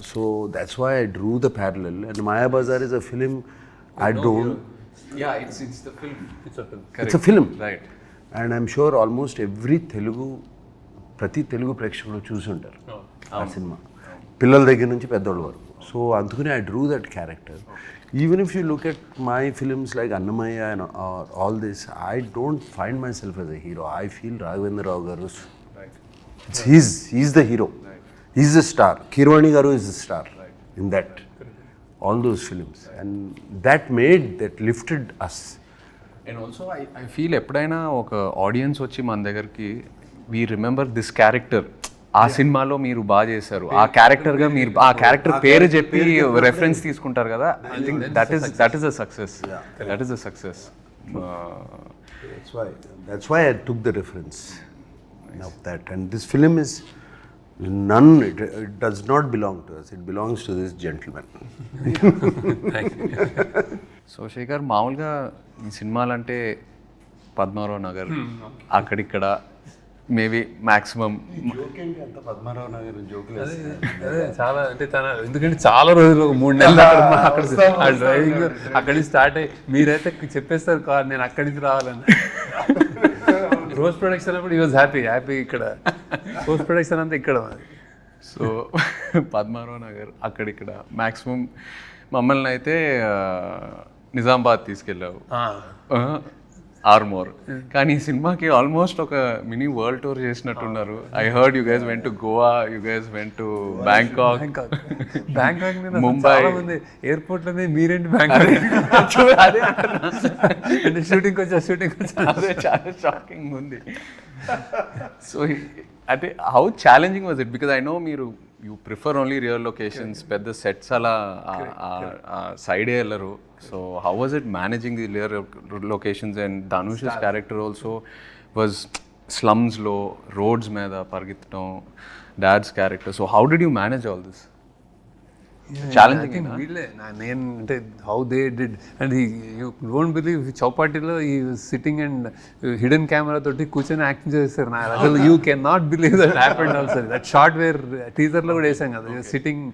So that's why I drew the parallel. And Maya Bazar is a film I don't... Yeah, it's the film. It's a film. It's a film. Right. And I'm sure almost every Telugu, ప్రతి తెలుగు ప్రేక్షకులు చూసి ఉంటారు ఆ cinema. పిల్లల దగ్గర నుంచి పెద్దోళ్ళ వరకు. సో అందుకని I drew that character. Even if you look at my films like Annamayya and all this, I don't find myself as a hero. I feel Raghavendra Rao garu, he's the hero. He's the star. Kirwani Garu is the star in that, all those films, and that lifted us. And also I feel ఎప్పుడైనా ఒక audience వచ్చి మన దగ్గరికి we remember this character, ఆ సినిమాలో మీరు బాగా చేశారు, ఆ క్యారెక్టర్గా మీరు ఆ క్యారెక్టర్ పేరు చెప్పి రెఫరెన్స్ తీసుకుంటారు కదా. I think that is a success. That is a success. That's why I took the reference of that. And this film is it does not belong to us. It belongs to this gentleman. So Sekhar, మామూలుగా ఈ సినిమాలంటే పద్మారావు నగర్ అక్కడిక్కడ maybe maximum Padmarao Nagar అదే చాలా అంటే ఎందుకంటే చాలా రోజులు 3 నెలలు అక్కడ డ్రైవింగ్ అక్కడి నుంచి స్టార్ట్ అయ్యి మీరైతే చెప్పేస్తారు కార్ నేను అక్కడి నుంచి రావాలని. పోస్ట్ ప్రొడక్షన్ అప్పుడు ఈ వాజ్ హ్యాపీ ఇక్కడ పోస్ట్ ప్రొడక్షన్ అంతా ఇక్కడ. సో పద్మారావు నగర్ అక్కడిక్కడ మ్యాక్సిమం మమ్మల్ని అయితే నిజామాబాద్ తీసుకెళ్ళావు, ఆర్మోర్. కానీ ఈ సినిమాకి ఆల్మోస్ట్ ఒక మినీ వరల్డ్ టూర్ చేసినట్టున్నారు. I heard you guys went to Goa, you guys went to Bangkok, Mumbai. Airport లోనే మీరేంటి బ్యాంకాక్ అదే అంటే షూటింగ్ వచ్చా అదే చాలా షాకింగ్ ఉంది. సో అంటే how challenging was it? Because I know మీరు you prefer only real locations, పెద్ద సెట్స్ అలా సైడే వెళ్ళరు. So how was it managing the real locations? And Dhanush's character also was స్లమ్స్లో రోడ్స్ మీద పరిగెత్తడం, dad's character. So how did you manage all this? Challenging వీళ్ళే నేను అంటే how they did. And you don't believe చౌపాటిలో ఈ సిట్టింగ్ అండ్ హిడెన్ కెమెరా తోటి కూర్చొని యాక్టింగ్ చేస్తారు. నా అసలు you can not believe that happened also. That shot where టీజర్లో కూడా వేసాం కదా, సిట్టింగ్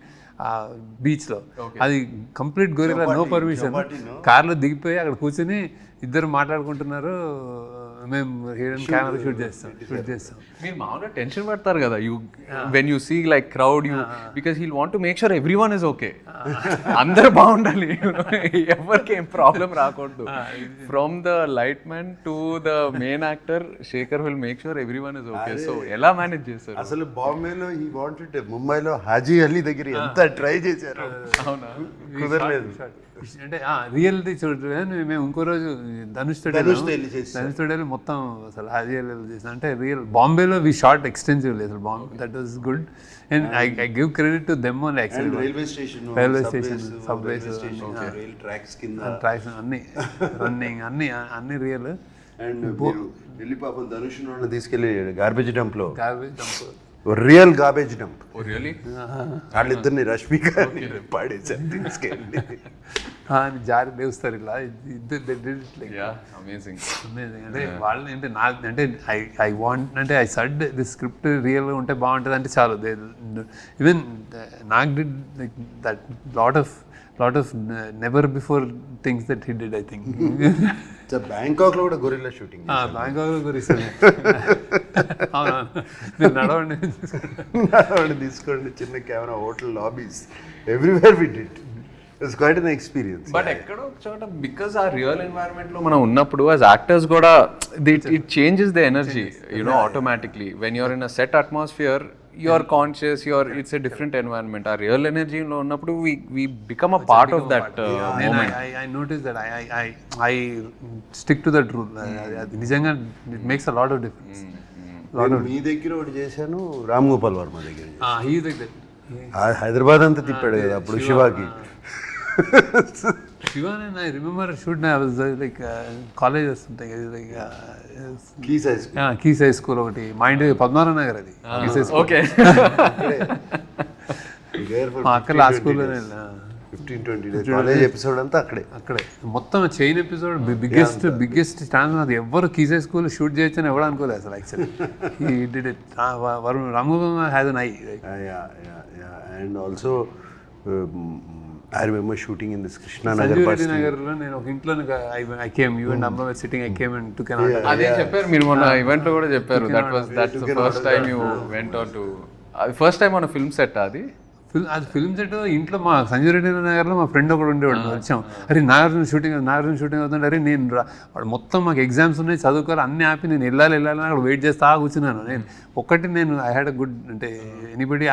బీచ్లో. అది కంప్లీట్ గొరిల్లా, నో పర్మిషన్. కార్లో దిగిపోయి అక్కడ కూర్చొని ఇద్దరు మాట్లాడుకుంటున్నారు, మేము హిడెన్ కెమెరా షూట్ చేస్తాం. మీరు మామూలుగా టెన్షన్ పడతారు కదా you when you see like crowd, you because he'll want to make sure every one is okay, అందరు బాగుండాలి, ఎవరికి ఏం ప్రాబ్లం రాకూడదు. From the light man to the main actor Sekhar will make sure every one is okay. So ఎలా manage చేస్తారు? అసలు బాంబేలో ఈ వాంటెడ్, ముంబైలో హాజీ అలీ దగ్గర ఎంత ట్రై చేశారు, అవునా? కుదరలేదు. అంటే రియల్ది చూడండి. మేము ఇంకో రోజు ధనుష్ తోడేలు మొత్తం అసలు హాజీ చేసాం. అంటే రియల్ బాంబేలో వి షార్ట్ ఎక్స్టెన్సివ్లీ అసలు Bombay. That was good. And I give credit to them only. Actually railway station, subways, tracks అన్ని రన్నింగ్ అన్ని రియల్. అండ్ వెళ్ళి పాపం ధనుష్ తీసుకెళ్ళి garbage dump, real garbage dump. వాళ్ళిద్దరిని రష్మిక పాడేసారు తీసుకెళ్ళి, జారి లేస్తారు ఇలా. అమేజింగ్. అంటే వాళ్ళని అంటే అంటే ఐ వాంట్ అంటే ఐ సడ్ ది స్క్రిప్ట్ రియల్గా ఉంటే బాగుంటుంది అంటే చాలు. ఈవెన్ నాకు did like that lot of never before things that he did. I think Bangkok లో కూడా గొరిల్లా షూటింగ్, బ్యాంకాక్ లో గొరిల్లా. మీరు నడవండి తీసుకోండి, చిన్న camera, hotel lobbies, everywhere we did. It's quite an experience. But ఎక్కడో చోట బికాస్ ఆ రియల్ ఎన్వైరన్మెంట్ లో మనం ఉన్నప్పుడు యాజ్ యాక్టర్స్ కూడా it changes the energy, you know, automatically. When you're in a set atmosphere, you are conscious, it's a different environment. Our real energy lo unnappudu we become a part of that moment. I noticed that I stick to that rule. Nijanga it makes a lot of difference. మీ దగ్గర ఒకటి చేశాను, రామ్ గోపాల్ వర్మ దగ్గర. he is like that. Hyderabad అంతా తిప్పాడు కదా అప్పుడు శివాకి. Shiva and I remember shoot, I was like college or something, like Keys High School ఒకటి mind Padmarao Nagar, అది Keys High School. Okay. అక్కడ ఆ స్కూల్లోనే 15-20 days కాలేజ్ ఎపిసోడ్ అంతా అక్కడే మొత్తం చైన్ ఎపిసోడ్. Biggest chance. అది ఎవరు Keys High School షూట్ చేయొచ్చు అని ఎవరు అనుకోలేదు అసలు. Actually he did it. Ram Gopal has an eye. And also I remember shooting in this Krishna Nagar bus. Nagarlo నేను ఒక ఇంట్లో I came, you and Amma were sitting, I came and took an auto. అదే చెప్పారు మీరు మొన్న event లో కూడా చెప్పారు. That's the first time you went on to first time on a film set. అది అది ఫిల్మ్ సెట్ ఇంట్లో మా సంజయ్ రెడ్డి నగర్లో మా ఫ్రెండ్ ఒకడు ఉండేవాడు. వచ్చాం, అరే నాగార్జున షూటింగ్ అవుతుంటే, అరే నేను వాడు మొత్తం మాకు ఎగ్జామ్స్ ఉన్నాయి చదువుకోవాలి అన్నీ ఆపి నేను వెళ్ళాలి అక్కడ వెయిట్ చేస్తా కూర్చున్నాను. నేను ఐ హ్యాడ్ అ గుడ్ అంటే ఎనీబడి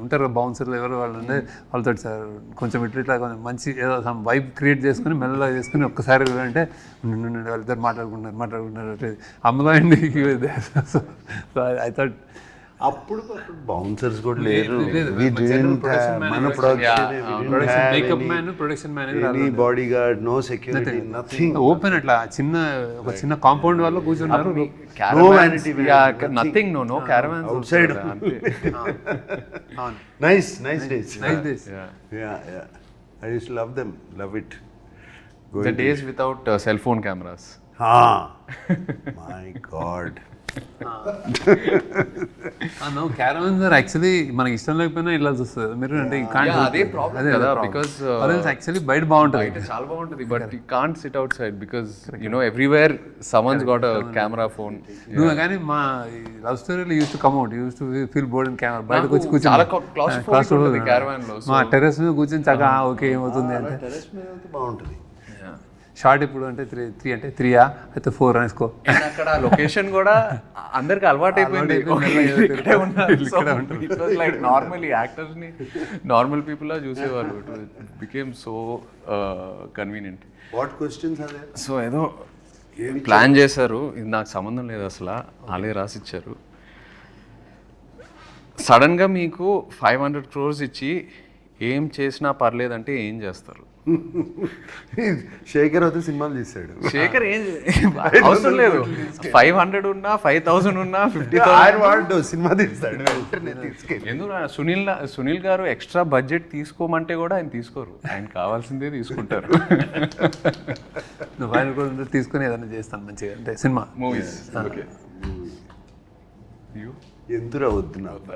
ఉంటారు బౌన్సర్లు ఎవరు వాళ్ళు ఉండే వాళ్ళతో సార్ కొంచెం ఇట్లా కొంచెం మంచి ఏదో సమ్ వైబ్ క్రియేట్ చేసుకుని మెల్లగా చేసుకుని ఒక్కసారి అంటే వాళ్ళిద్దరు మాట్లాడుకుంటున్నారు అమ్మలో అండి. సో ఐ థాట్ అప్పుడు బౌన్సర్స్ కూడా లేరు. మన makeup man production manager body guard, no security, nothing. Open అట్లా ఒక చిన్న కాంపౌండ్ వాళ్ళు కూర్చున్నారు. Nothing, no caravans outside. Nice days. I used to love them, love it. The days without cell phone cameras. My God. No caravans are actually మనకి ఇష్టం లేకపోయినా ఇలా చూస్తుంది మీరు అంటే అదే ప్రాబ్లం కదా, బికాస్ యాక్చువల్లీ బయట బాగుంటుంది, చాలా బాగుంటుంది, but you can't SIT out side because everywhere someone's got a camera phone. నువ్వు కానీ మా లవ్ స్టోరీలో use to come out, use to feel bored in camera. బయటకు వచ్చి కూర్చొని చాలా క్లాస్ట్రోఫోబిక్ క్యారవాన్ లో మా టెర్రస్ మీద కూర్చొని చక్కగా ఓకే ఏమవుతుంది అంటే టెర్రస్ మీద బాగుంటుంది. షార్ట్ ఇప్పుడు అంటే 3 అంటే 3 అయితే 4 అనేసుకో. అక్కడ లొకేషన్ కూడా అందరికి అలవాటు అయిపోయింది. లైక్ నార్మల్ యాక్టర్స్ ని నార్మల్ పీపుల్ లా చూసేవాళ్ళు. It became so convenient. What questions are there? So ఏదో ప్లాన్ చేశారు, ఇది నాకు సంబంధం లేదు అసలు, అలాగే రాసిచ్చారు. సడన్గా మీకు 500 crores ఇచ్చి ఏం చేసినా పర్లేదంటే ఏం చేస్తారు? శేఖర్ అయితే సినిమాలు తీశాడు. శేఖర్ ఏం అవసరం లేదు, 500 ఉన్నా 5000 ఉన్నా 50,000 సినిమా తీస్తాడు. ఎందుకు సునీల్ గారు ఎక్స్ట్రా బడ్జెట్ తీసుకోమంటే కూడా ఆయన తీసుకోరు, ఆయన కావాల్సిందే తీసుకుంటారు. నువ్వు ఆయన కూడా తీసుకుని ఏదైనా చేస్తాను మంచిగా అంటే సినిమా మూవీస్. ఓకే, ఎందురా వద్దు నాకు.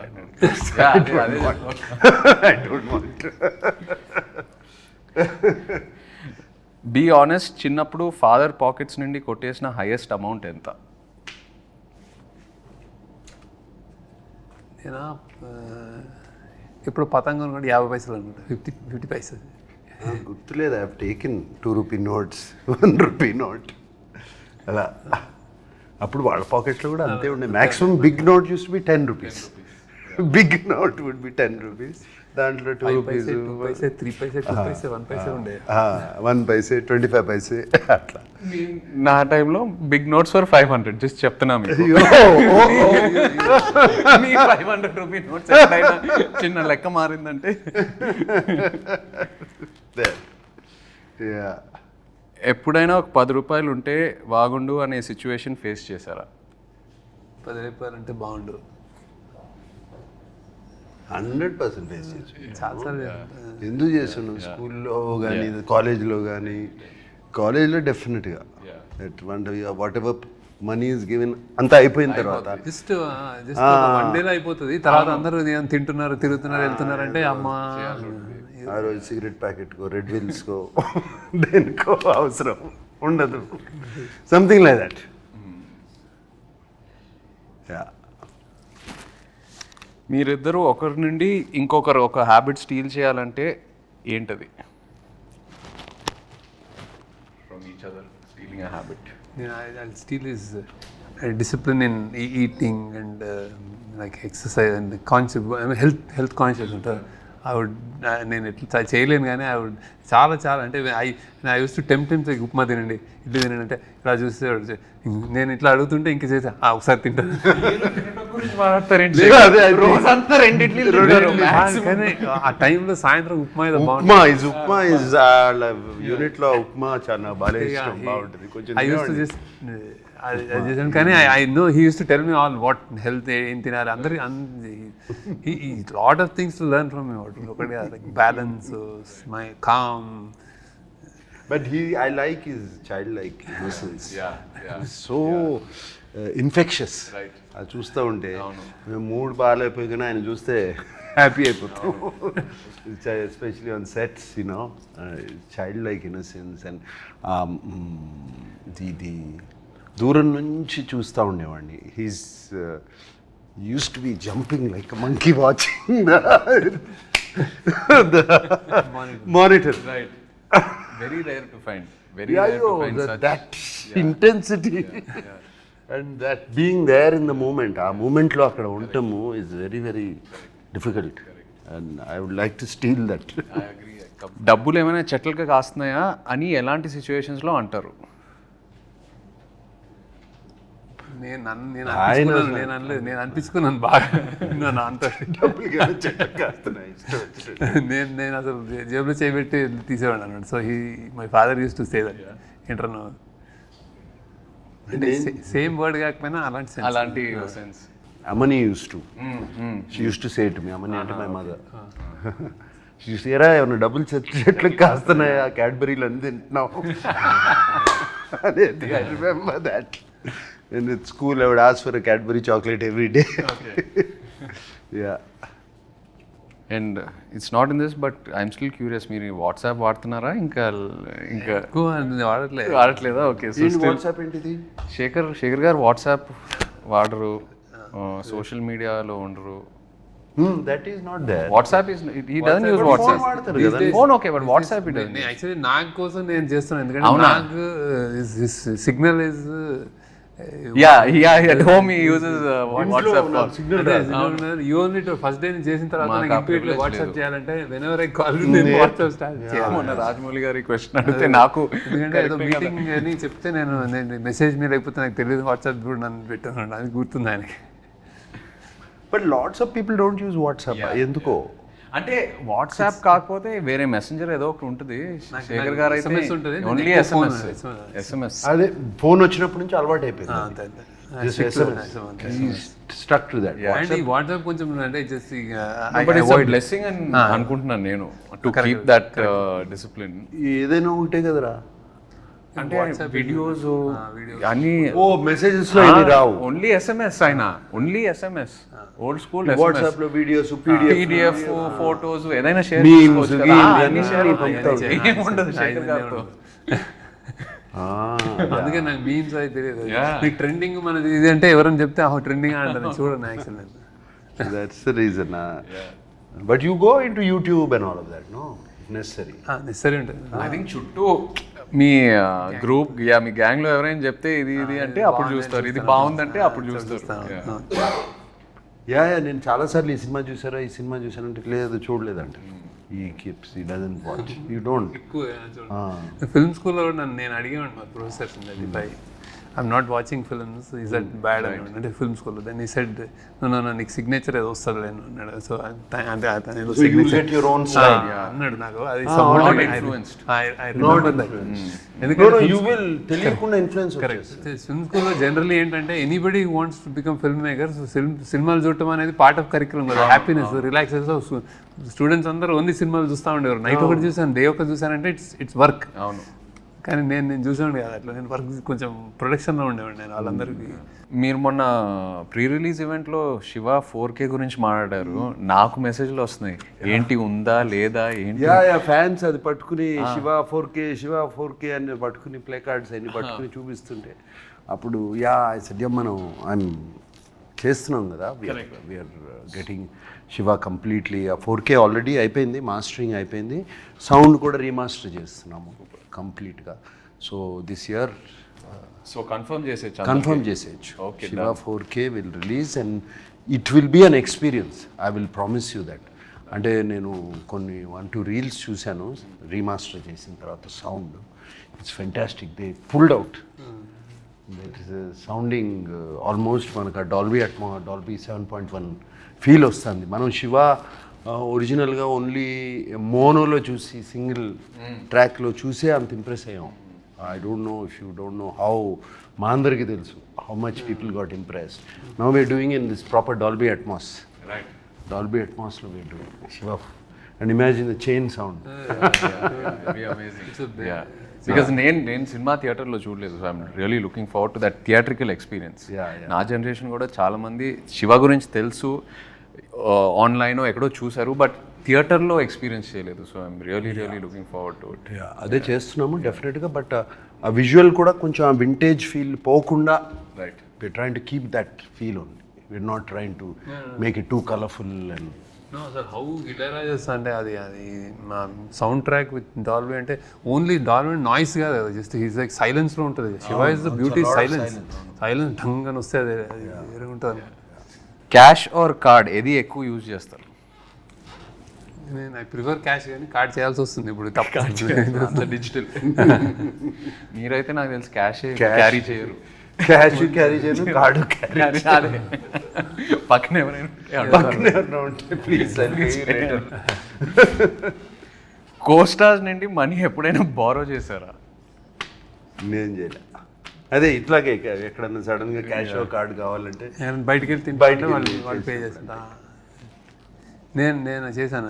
బీ ఆనెస్ట్, చిన్నప్పుడు ఫాదర్ పాకెట్స్ నుండి కొట్టేసిన హైయెస్ట్ అమౌంట్ ఎంత? నేను ఇప్పుడు పతంగం అనుకుంటే 50 పైసలు అనుకుంటా, 50 పైసలు గుర్తులేదు. I have taken 2 rupee notes, 1 rupee note అలా. అప్పుడు వాళ్ళ పాకెట్లో కూడా అంతే ఉండే. Maximum big note use to be 10 rupees. Big note would be 10 rupees. దాంట్లో 2 రూపీస్, 2 పైసే, 3 పైసే, 2 పైసే, 1 పైసే ఉండే. 1 పైసే, 25 పైసే అట్లా. నా టైంలో బిగ్ నోట్స్ ఫర్ 500 జస్ట్ చెప్తున్నా మీకు. మీ 500 రూపీ నోట్స్ ఎప్పుడైనా చిన్న లెక్క మారిందంటే ఎప్పుడైనా ఒక 10 రూపాయలు ఉంటే బాగుండు అనే సిచ్యువేషన్ ఫేస్ చేశారా? 10 రూపాయలు అంటే బాగుండు 100% ఫేస్ చేసాను. చాలాసార్లు ఎందుకు చేస్తున్నాను, స్కూల్లో కానీ కాలేజ్లో కానీ. కాలేజ్లో డెఫినెట్గా what ever money is given అంతా అయిపోయిన తర్వాత జస్ట్ 1 డేలో అయిపోతుంది. తర్వాత అందరూ తింటున్నారు, తిరుగుతున్నారు, వెళ్తున్నారు అంటే అమ్మ ఆ రోజు సిగరెట్ ప్యాకెట్కో, రెడ్ విల్స్కో, దేనికో అవసరం ఉండదు. Something like that. మీరిద్దరూ ఒకరి నుండి ఇంకొకరు ఒక హ్యాబిట్ స్టీల్ చేయాలంటే ఏంటది? From each other stealing a habit. I'll steal is discipline in eating and like exercise and conscious, health conscious ఉంటారు. నేను ఎట్లా చేయలేను కానీ చాలా అంటే I use to tempt upma తినండి, ఇడ్లీ తినండి అంటే ఇలా చూస్తే నేను ఇట్లా అడుగుతుంటే ఇంక చేసా ఒకసారి తింటాను. కానీ ఆ టైంలో సాయంత్రం ఉప్మా ఉప్మా యూనిట్ లో ఉప్మా చాలా బాగా ఇష్టం, బాగుంటుంది. కొంచెం కానీ I know he used to tell me all what health ఏం తినాలి అందరి lot of things to learn from me. ఒకటి like balance, my calm. But I like his childlike innocence. So infectious. Right. అది చూస్తూ ఉంటే మూడ్ బాగాలేకపోయినా ఆయన చూస్తే happy అయిపోతాం. Especially on sets, child-like innocence. And the దూరం నుంచి చూస్తూ ఉండేవాడిని. He's use to B jumping like monkey watching the monitor. Right. Very rare to find. Very Yeah, rare to find such. that intensity. And that being there in the moment, ఆ మూమెంట్లో అక్కడ ఉండటము is very, very difficult. And I would like to steal that. I agree. డబ్బులు ఏమైనా చెట్లకి కాస్తున్నాయా అని ఎలాంటి సిచ్యువేషన్స్లో అంటారు? నేను అనలేదు, నేను అనిపించుకున్నాను బాగా నా అంత నేను అసలు జేబులో చేయబెట్టి తీసేవాడు అన్నాడు. So my father used to say that ఇంటర్నో అంటే సేమ్ వర్డ్ కాకపోయినా అలాంటి sense. Amani used to. She used to say to me, Amani అంటే my mother. She used to say, "Era, ఏమన్నా డబ్బులు చెట్లకు కాస్తున్నాయి, ఆ క్యాడ్బరీలు అన్ని తింటున్నావు." I remember that. And at school, I would ask for a Cadbury chocolate every day. Okay. Yeah. And it's not in this but I'm still curious, మీరు WhatsApp వాడుతున్నారా? ఇంకా ఎక్కువ వాడట్లేదా? ఓకే. సో వాట్సాప్ ఏంటిది? శేఖర్ గారు వాట్సాప్ వాడరు, social మీడియాలో ఉండరు. That is not there. WhatsApp is he doesn't use WhatsApp. Phone okay, but WhatsApp he doesn't. Actually Nag కోసం నేను చేస్తున్నాను, ఎందుకంటే Nag signal is at home he uses WhatsApp call. You only to first day చేసిన తర్వాత నాకు ఇప్పటికే వాట్సాప్ చేయాలంటే whenever I call you నేను వాట్సాప్ స్టార్ట్ చేయాలి. మొన్న రాజమౌళి గారి క్వశ్చన్ అడిగితే నాకు ఎందుకంటే ఏదో మీటింగ్ అని చెప్తే నేను మెసేజ్ మీద లేకపోతే నాకు తెలియదు వాట్సాప్ కూడా నన్ను పెట్టాను, అది గుర్తుంది ఆయనకి. But lots of people don't use WhatsApp. ఎందుకో అంటే వాట్సాప్ కాకపోతే వేరే మెసెంజర్ ఏదో ఒకటి ఉంటుంది. శేఖర్ గారు అయితే ఓన్లీ SMS. అదే ఫోన్ వచ్చినప్పటి నుంచి అలవాటు అయిపోయింది. Stuck to that. అండ్ ఈ వాట్సాప్ కొంచెం అంటే జస్ట్ బ్లెస్సింగ్ అని అనుకుంటున్నాను నేను, టు కీప్ దట్ డిసిప్లిన్. ఏదైనా ఒకటే కదరా, అంటే వీడియోస్ అన్ని మెసేజెస్ లో ఇవి రావు, ఓన్లీ SMS అయినా only SMS. Old school WhatsApp లో వీడియోస్, PDF ఫోటోస్ ఏదైనా షేర్ Memes, అన్ని షేర్ ఏముండదు శేఖర్ గారితో. అందుకే నాకు మీమ్స్ అయితే తెలియదు. మీకు ట్రెండింగ్ మనది ఇది అంటే ఎవరైనా చెప్తే ట్రెండింగ్ అంటాను, చూడండి actual. That's the reason. But you go into YouTube and all of that, no? Necessary ఉంటుంది. ఐ థింక్ చుట్టూ మీ గ్రూప్ మీ గ్యాంగ్ లో ఎవరైనా చెప్తే ఇది అంటే అప్పుడు చూస్తారు, ఇది బాగుందంటే అప్పుడు చూస్తారు. నేను చాలాసార్లు ఈ సినిమా చూసానంటే లేదు చూడలేదంటే ఈ కీప్స్ ఈ doesn't watch, you don't. Film స్కూల్లో నేను అడిగేవాడు మా professors, I'm not watching films, is that bad అని అంటే ఫిల్మ్ స్కూల్లో. దెన్ ఈ సెడ్ నో నీకు సిగ్నేచర్ ఏదో వస్తుంది లేను అన్నాడు. సో అంటే అన్నాడు నాకు, అది ఫిల్మ్ స్కూల్లో జనరల్లీ ఏంటంటే anybody wants to become film maker. So సినిమాలు చూడటం అనేది పార్ట్ ఆఫ్ కరికులం కదా, హ్యాపీనెస్, రిలాక్సేషన్. స్టూడెంట్స్ అందరూ ఓన్లీ సినిమాలు చూస్తూ ఉండేవారు. నైట్ ఒకటి చూసాను, డే ఒకటి చూసానంటే ఇట్స్ వర్క్. అవును, కానీ నేను చూసాను కదా అట్లా, నేను వర్క్ కొంచెం ప్రొడక్షన్లో ఉండేవాడిని నేను వాళ్ళందరికీ. మీరు మొన్న ప్రీ రిలీజ్ ఈవెంట్లో శివ 4K గురించి మాట్లాడారు, నాకు మెసేజ్లు వస్తున్నాయి, ఏంటి ఉందా లేదా ఏంటి. ఫ్యాన్స్ అది పట్టుకుని శివ 4K అని పట్టుకుని ప్లే కార్డ్స్ అన్ని పట్టుకుని చూపిస్తుంటే అప్పుడు సద్యం మనం చేస్తున్నాం కదా, వీఆర్ గెటింగ్ శివ కంప్లీట్లీ. ఆ 4K ఆల్రెడీ అయిపోయింది, మాస్టరింగ్ అయిపోయింది, సౌండ్ కూడా రీమాస్టర్ చేస్తున్నాము కంప్లీట్గా. సో దిస్ ఇయర్ కన్ఫర్మ్ చేసేయచ్చు. Shiva 4K will release and it will be an experience, I will promise you that. అంటే నేను కొన్ని 1-2 రీల్స్ చూశాను రీమాస్టర్ చేసిన తర్వాత, sound it's fantastic. They pulled out, that is sounding almost మనకు డాల్బీ 7.1 ఫీల్ వస్తుంది. మనం శివ ఒరిజినల్గా ఓన్లీ మోనోలో చూసి సింగిల్ ట్రాక్లో చూసే అంత ఇంప్రెస్ అయ్యాం. I don't know if you don't know how, మా అందరికీ తెలుసు how much people got impressed. Now we are doing in this proper Dolby Atmos. Dolby అట్మాస్లో we are doing Siva and imagine the chain sound. Because నేను సినిమా థియేటర్లో చూడలేదు, so I'm really looking forward to that theatrical experience. నా generation కూడా చాలామంది శివ గురించి తెలుసు, ఆన్లైన్ ఎక్కడో చూసారు, బట్ థియేటర్లో ఎక్స్పీరియన్స్ చేయలేదు. So I'm really looking forward to it. అదే చేస్తున్నాము డెఫినెట్గా, బట్ ఆ విజువల్ కూడా కొంచెం ఆ వింటేజ్ ఫీల్ పోకుండా, right, we are trying to keep that feel only, we are not trying to make it too colourful and no sir how హిలరైజెస్ అంటే అది మా సౌండ్ ట్రాక్ విత్ డాల్బీ అంటే ఓన్లీ డాల్బీ నాయిస్ కాదు కదా, జస్ట్ హీస్ లైక్ సైలెన్స్లో ఉంటుంది. Siva is the beauty silence ఢంగ్ అని వస్తే అది వేరే ఉంటుంది. క్యాష్ ఆర్ కార్డ్ ఏది ఎక్కువ యూజ్ చేస్తారు? నేను ఐ ప్రిఫర్ క్యాష్, కానీ కార్డ్ చేయాల్సి వస్తుంది ఇప్పుడు తప్ప. డిజిటల్. మీరైతే నాకు తెలిసి క్యాష్ క్యారీ చేయరు. క్యాష్ క్యారీ చేయను, కార్డు క్యారీ. పక్కన ఎవరైనా ఉంటే ప్లీజ్ కోస్టార్స్ నుండి మనీ ఎప్పుడైనా బారో చేశారా? నేను చేయలే. అదే ఇట్లాగే ఎక్కడన్నా సడన్ గా క్యాష్ కార్డు కావాలంటే బయటికి వెళ్ళి తింటే వాళ్ళు పే చేస్తా. నేను చేశాను.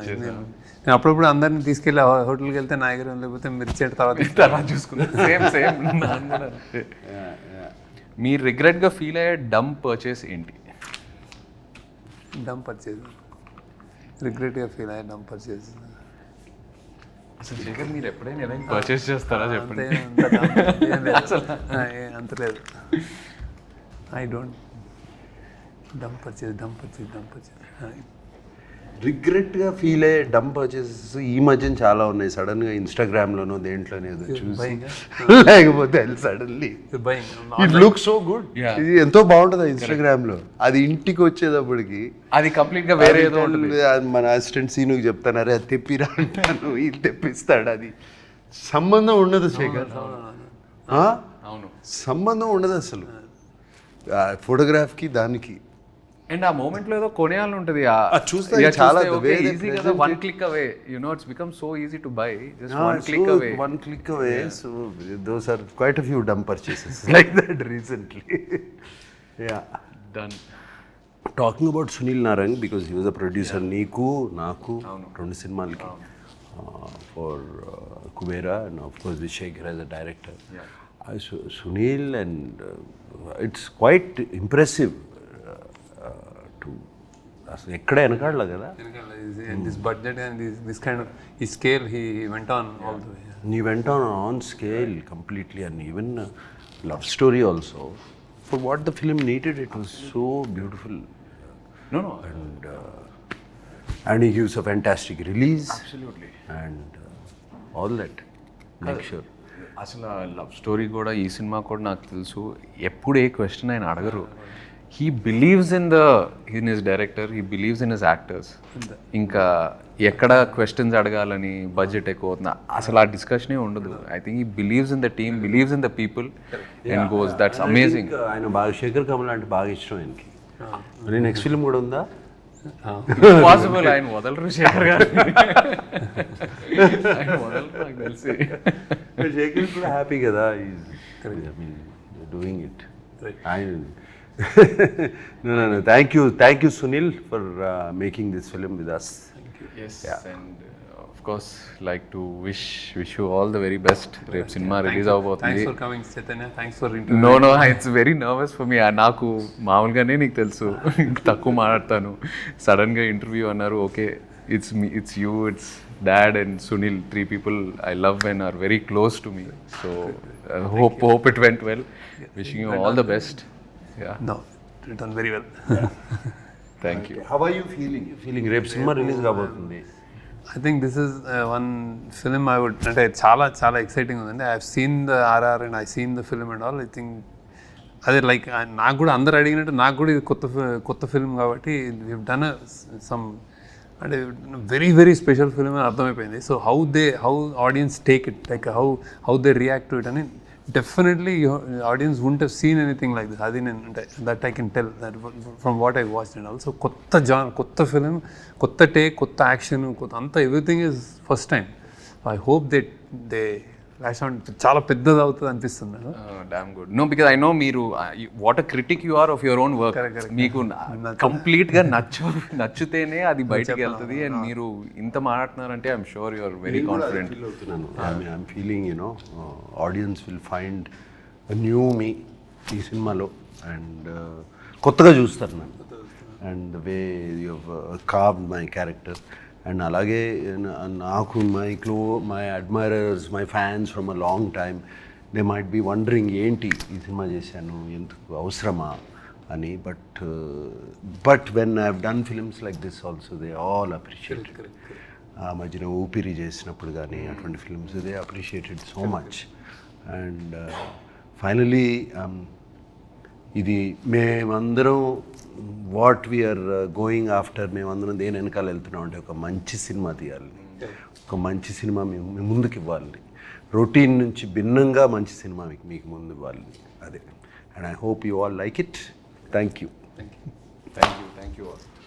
నేను అప్పుడప్పుడు అందరిని తీసుకెళ్ళి హోటల్కి వెళ్తే నా దగ్గర లేకపోతే మీరు ఇచ్చేట తర్వాత చూసుకున్నాను. Same same. మీరు రిగ్రెట్గా ఫీల్ అయ్యే డమ్ పర్చేస్ ఏంటి? డమ్ పర్చేజ్ రిగ్రెట్గా ఫీల్ అయ్యే డమ్ పర్చేజ్ అసలు శేఖర్ మీరు ఎప్పుడైనా ఏదైనా పర్చేస్ చేస్తారా చెప్పండి? అంత లేదు. I don't dumb purchase. రిగ్రెట్గా ఫీల్ అయ్యే డమ్ పర్చేసెస్ ఈ మధ్యన చాలా ఉన్నాయి. సడన్గా ఇన్స్టాగ్రామ్లోనో దేంట్లోనే ఏదో చూసి లేకపోతే suddenly it look so good, ఇది ఎంతో బాగుంటుంది ఇన్స్టాగ్రామ్లో. అది ఇంటికి వచ్చేటప్పటికి అది కంప్లీట్గా వేరే ఏదో ఉంటుంది. మన అసిస్టెంట్ సీనుకి చెప్తాను, అరే అది తెప్పిరా అంటాను, ఇది తెప్పిస్తాడు. అది సంబంధం ఉండదు శేఖర్, అవును సంబంధం ఉండదు అసలు ఫోటోగ్రాఫ్కి దానికి. అండ్ ఆ మూమెంట్లో ఏదో కొనేయాలని ఉంటుంది. చూస్తే చాలా ఈజీ కదా, one click away. You know it's become so easy to buy, just one click away. So those are quite a few dumb purchases like that recently. Yeah, done. Talking about Sunil Narang, because he was a producer, నీకు నాకు 2 సినిమాలకి for Kubera, and of course with Sekhar as a director. Sunil, and it's quite impressive. అసలు ఎక్కడ వెనకాడలే కదా. This budget and this kind of ఈ scale he went on all the way. He went on scale completely, and even love story also. For what the film needed, it was so beautiful. No. And he gives a fantastic release. Absolutely. And all that. Make sure. అసలు love story కూడా ఈ cinema కూడా నాకు తెలుసు ఎప్పుడు ఏ question ఆయన అడగరు. He believes in his director, he believes in his actors. ఇంకా ఎక్కడ క్వశ్చన్స్ అడగాలని బడ్జెట్ ఎక్కువ అవుతుంది అసలు ఆ డిస్కషనే ఉండదు. I think he believes in the team, believes in the people and goes. That's amazing. ఆయన బాగా శేఖర్ కమల అంటే బాగా ఇష్టం ఆయనకి. మరి నెక్స్ట్ ఫిల్మ్ కూడా ఉందా? పాసిబుల్. ఆయన వదలరు శేఖర్ గారు, ఆయన వదలరు నాకు తెలిసి. శేఖర్ కూడా హ్యాపీ కదా doing it. No. Thank you, Sunil, for making this film with us. Yes, and of course, like to wish you all the very best. Rep cinema release avabothundi. Thanks for coming, Chaitanya. Thanks for interview. No, it's very nervous for me. నాకు మామూలుగానే నీకు తెలుసు తక్కువ మాట్లాడతాను. Sudden గా interview అన్నారు. Okay, it's you, it's dad and Sunil, 3 people I love and are very close to me. So hope it went well. Wishing you all the best. Yeah. No, it done very well. Thank you. How are you feeling? Rep cinema release కాబోతుంది. I think this is one film I would అంటే చాలా exciting ఉందండి. I have seen the RR and I seen the film and all. I think అదే like నాకు కూడా అందరు అడిగినట్టు నాకు కూడా ఇది కొత్త ఫిల్మ్ కాబట్టి వీ హవ్ డన్ సమ్ అంటే వెరీ స్పెషల్ ఫిల్మ్ అని అర్థమైపోయింది. So how audience take it, like how they react to it అని definitely audience won't have seen anything like this. అది నేను అంటే that I can tell that from what I watch and also కొత్త film, కొత్త take, కొత్త action, అంతా everything is first time. I hope they lash on చాలా పెద్దది అవుతుంది అనిపిస్తుంది. Damn good. No, because I know మీరు what a critic you are of your own work. మీకు కంప్లీట్గా నచ్చితేనే అది బయటకు వెళ్తుంది. అండ్ మీరు ఇంత మాట్లాడుతున్నారంటే I'm sure you are very confident. I'm feeling audience will find new me ఈ సినిమాలో, అండ్ కొత్తగా చూస్తారు నన్ను, and the way you carved my character. And అలాగే నాకు my admirers, my fans from a long time, they might be wondering ఏంటి ఈ సినిమా చేశాను, ఎందుకు అవసరమా అని. But when I have done films like this also they all appreciate. ఆ మధ్యన ఊపిరి చేసినప్పుడు కానీ అటువంటి films they appreciated so much. And finally ఇది మేమందరం వాట్ వీఆర్ గోయింగ్ ఆఫ్టర్, మేమందరం దేని వెనకాల వెళ్తున్నాం అంటే ఒక మంచి సినిమా తీయాలి, ఒక మంచి సినిమా మేము ముందుకు ఇవ్వాలి, రొటీన్ నుంచి భిన్నంగా మంచి సినిమా మీకు ముందు ఇవ్వాలి. అదే. And I hope you all like it. Thank you. Thank you all.